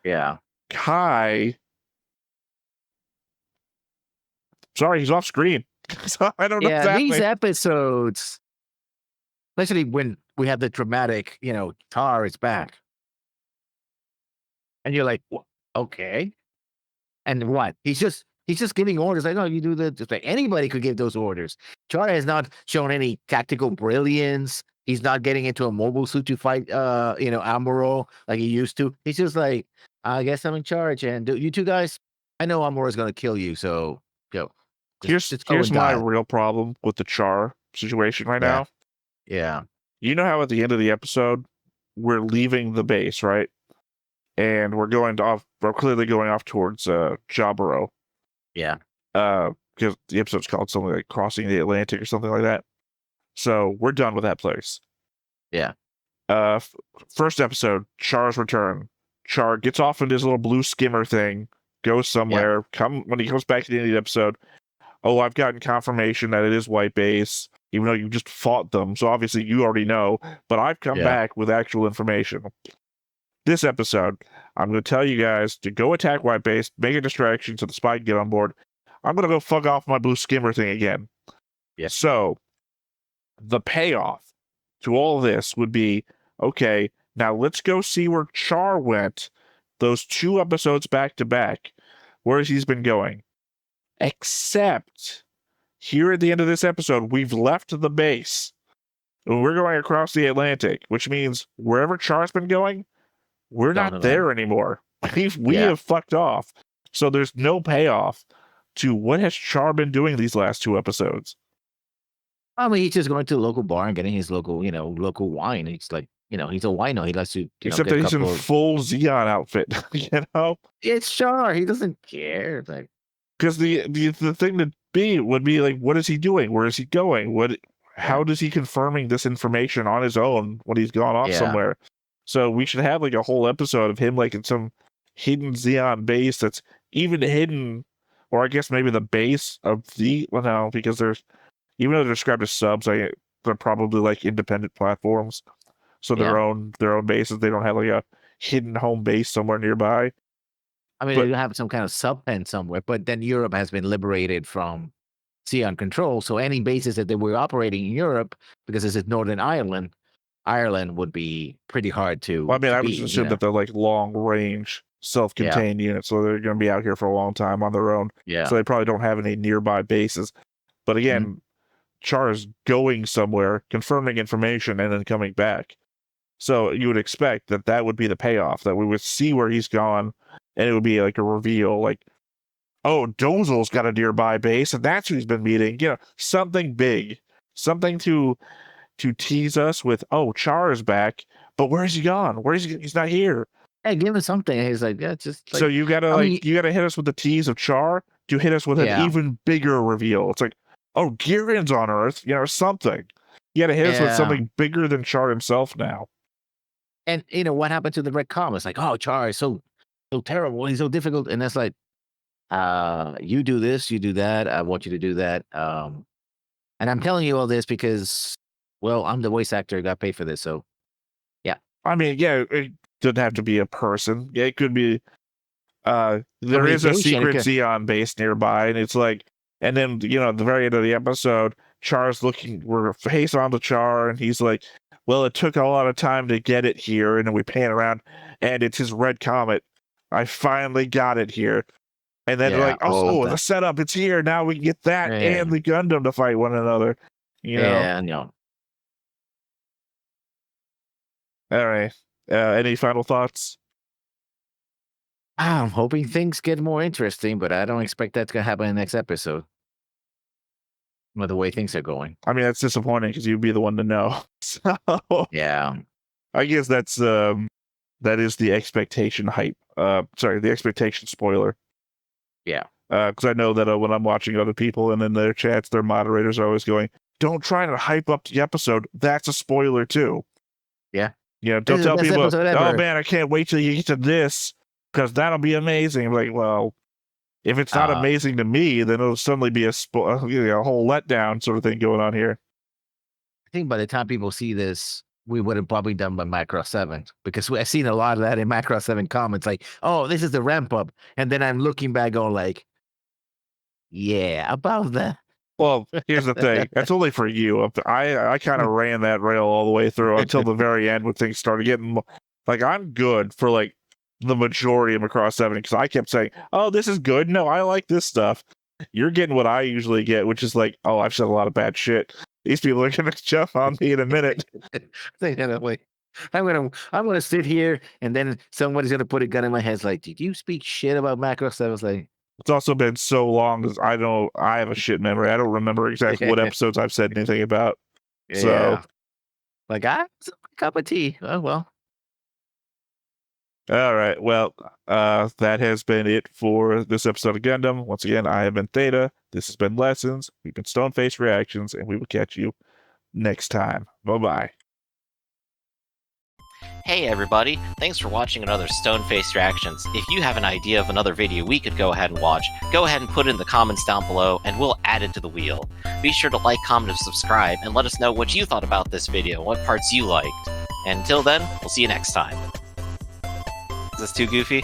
Yeah. Kai. Sorry, he's off screen. So I don't know. Yeah, these episodes, especially when we have the dramatic, Tar is back. And you're like, okay. And what? He's just giving orders. Like, oh, you do the like anybody could give those orders. Char has not shown any tactical brilliance. He's not getting into a mobile suit to fight Amuro like he used to. He's just like, I guess I'm in charge. And you two guys, I know Amuro's gonna kill you, so go. Here's my real problem with the Char situation right now. Yeah. You know how at the end of the episode, we're leaving the base, right? And we're clearly going off towards Jaburo. Yeah. Because the episode's called something like Crossing the Atlantic or something like that. So we're done with that place. Yeah. First episode, Char's return. Char gets off in his little blue skimmer thing, goes somewhere. When he comes back to the end of the episode, oh, I've gotten confirmation that it is white base, even though you just fought them. So obviously you already know, but I've come back with actual information. This episode, I'm going to tell you guys to go attack white base, make a distraction so the spy can get on board. I'm going to go fuck off my blue skimmer thing again. Yeah. So the payoff to all this would be, okay, now let's go see where Char went those 2 episodes back to back, where he's been going. Except here at the end of this episode, we've left the base. And we're going across the Atlantic, which means wherever Char's been going, we're not there anymore. We have fucked off. So there's no payoff to what has Char been doing these last 2 episodes. I mean, he's just going to the local bar and getting his local wine. He's like, he's a wino. He likes to, except that he's in full Xeon outfit, It's Char. He doesn't care. Like, because the thing would be like, what is he doing? Where is he going? How does he confirming this information on his own when he's gone off somewhere? So we should have like a whole episode of him like in some hidden Xeon base that's even hidden, or I guess maybe the base of because there's, even though they're described as subs, they're probably like independent platforms. So their own bases. They don't have like a hidden home base somewhere nearby. I mean, they have some kind of subpen somewhere, but then Europe has been liberated from Xeon control. So any bases that they were operating in Europe, because this is Northern Ireland would be pretty hard to. Well, I mean, I would just assume that they're like long range, self-contained units, so they're going to be out here for a long time on their own. Yeah. So they probably don't have any nearby bases. But again, Char is going somewhere, confirming information, and then coming back. So you would expect that would be the payoff, that we would see where he's gone, and it would be like a reveal, like, oh, Dozel's got a nearby base, and that's who he's been meeting. Something big, something to tease us with. Oh, Char is back, but where is he gone? Where is he? He's not here. Hey, give him something. And he's like, yeah, just like, So you gotta I mean, you gotta hit us with the tease of Char. You hit us with an Yeah. even bigger reveal. It's like, oh, Girin's on Earth, or something. You gotta hit us with Yeah. something bigger than Char himself now. and what happened to the red comet? It's like, oh, Char is so terrible. He's so difficult. And that's like, you do this, you do that. I want you to do that. And I'm telling you all this because, well, I'm the voice actor. Got paid for this. So, I mean, yeah, it doesn't have to be a person. Yeah, it could be. There is a Communication, it secret could- Xeon base nearby, and it's like, and then at the very end of the episode, Char's we're face on the Char, and he's like, "Well, it took a lot of time to get it here," and then we pan around, and it's his red comet. I finally got it here, and then Yeah, like, all oh, of the that. setup, it's here now. We can get that Yeah. and the Gundam to fight one another. yeah, All right. Any final thoughts? I'm hoping things get more interesting, but I don't expect that's gonna happen in the next episode. With the way things are going. I mean, that's disappointing because you'd be the one to know. So Yeah. I guess that is the expectation hype. Sorry, the expectation spoiler. Yeah. Because I know that when I'm watching other people and in their chats, their moderators are always going, "Don't try to hype up the episode. That's a spoiler too." Yeah. Don't This is the tell best people, episode "Oh ever." man, I can't wait till you get to this because that'll be amazing." I'm like, well, if it's not amazing to me, then it'll suddenly be a whole letdown sort of thing going on here. I think by the time people see this, we would have probably done by Macross 7 because I've seen a lot of that in Macross 7 comments. Like, oh, this is the ramp up, and then I'm looking back, going like, yeah, about that. Well, here's the thing. That's only for you. I kind of ran that rail all the way through until the very end when things started getting like I'm good for like the majority of Macross 7 because I kept saying, "Oh, this is good. No, I like this stuff." You're getting what I usually get, which is like, "Oh, I've said a lot of bad shit. These people are gonna jump on me in a minute." I'm gonna sit here, and then somebody's gonna put a gun in my head. It's like, did you speak shit about Macross 7? It's like, It's also been so long because I have a shit memory. I don't remember exactly what episodes I've said anything about. So, yeah. Like, it's a cup of tea. Oh well. all right. Well, that has been it for this episode of Gundam. Once again, I have been Theta. This has been Lessons. We've been Stoneface Reactions, and we will catch you next time. Bye-bye. Hey everybody, thanks for watching another Stoneface Reactions. If you have an idea of another video we could go ahead and watch, go ahead and put it in the comments down below and we'll add it to the wheel. Be sure to like, comment, and subscribe and let us know what you thought about this video, what parts you liked. And until then, we'll see you next time. Is this too goofy?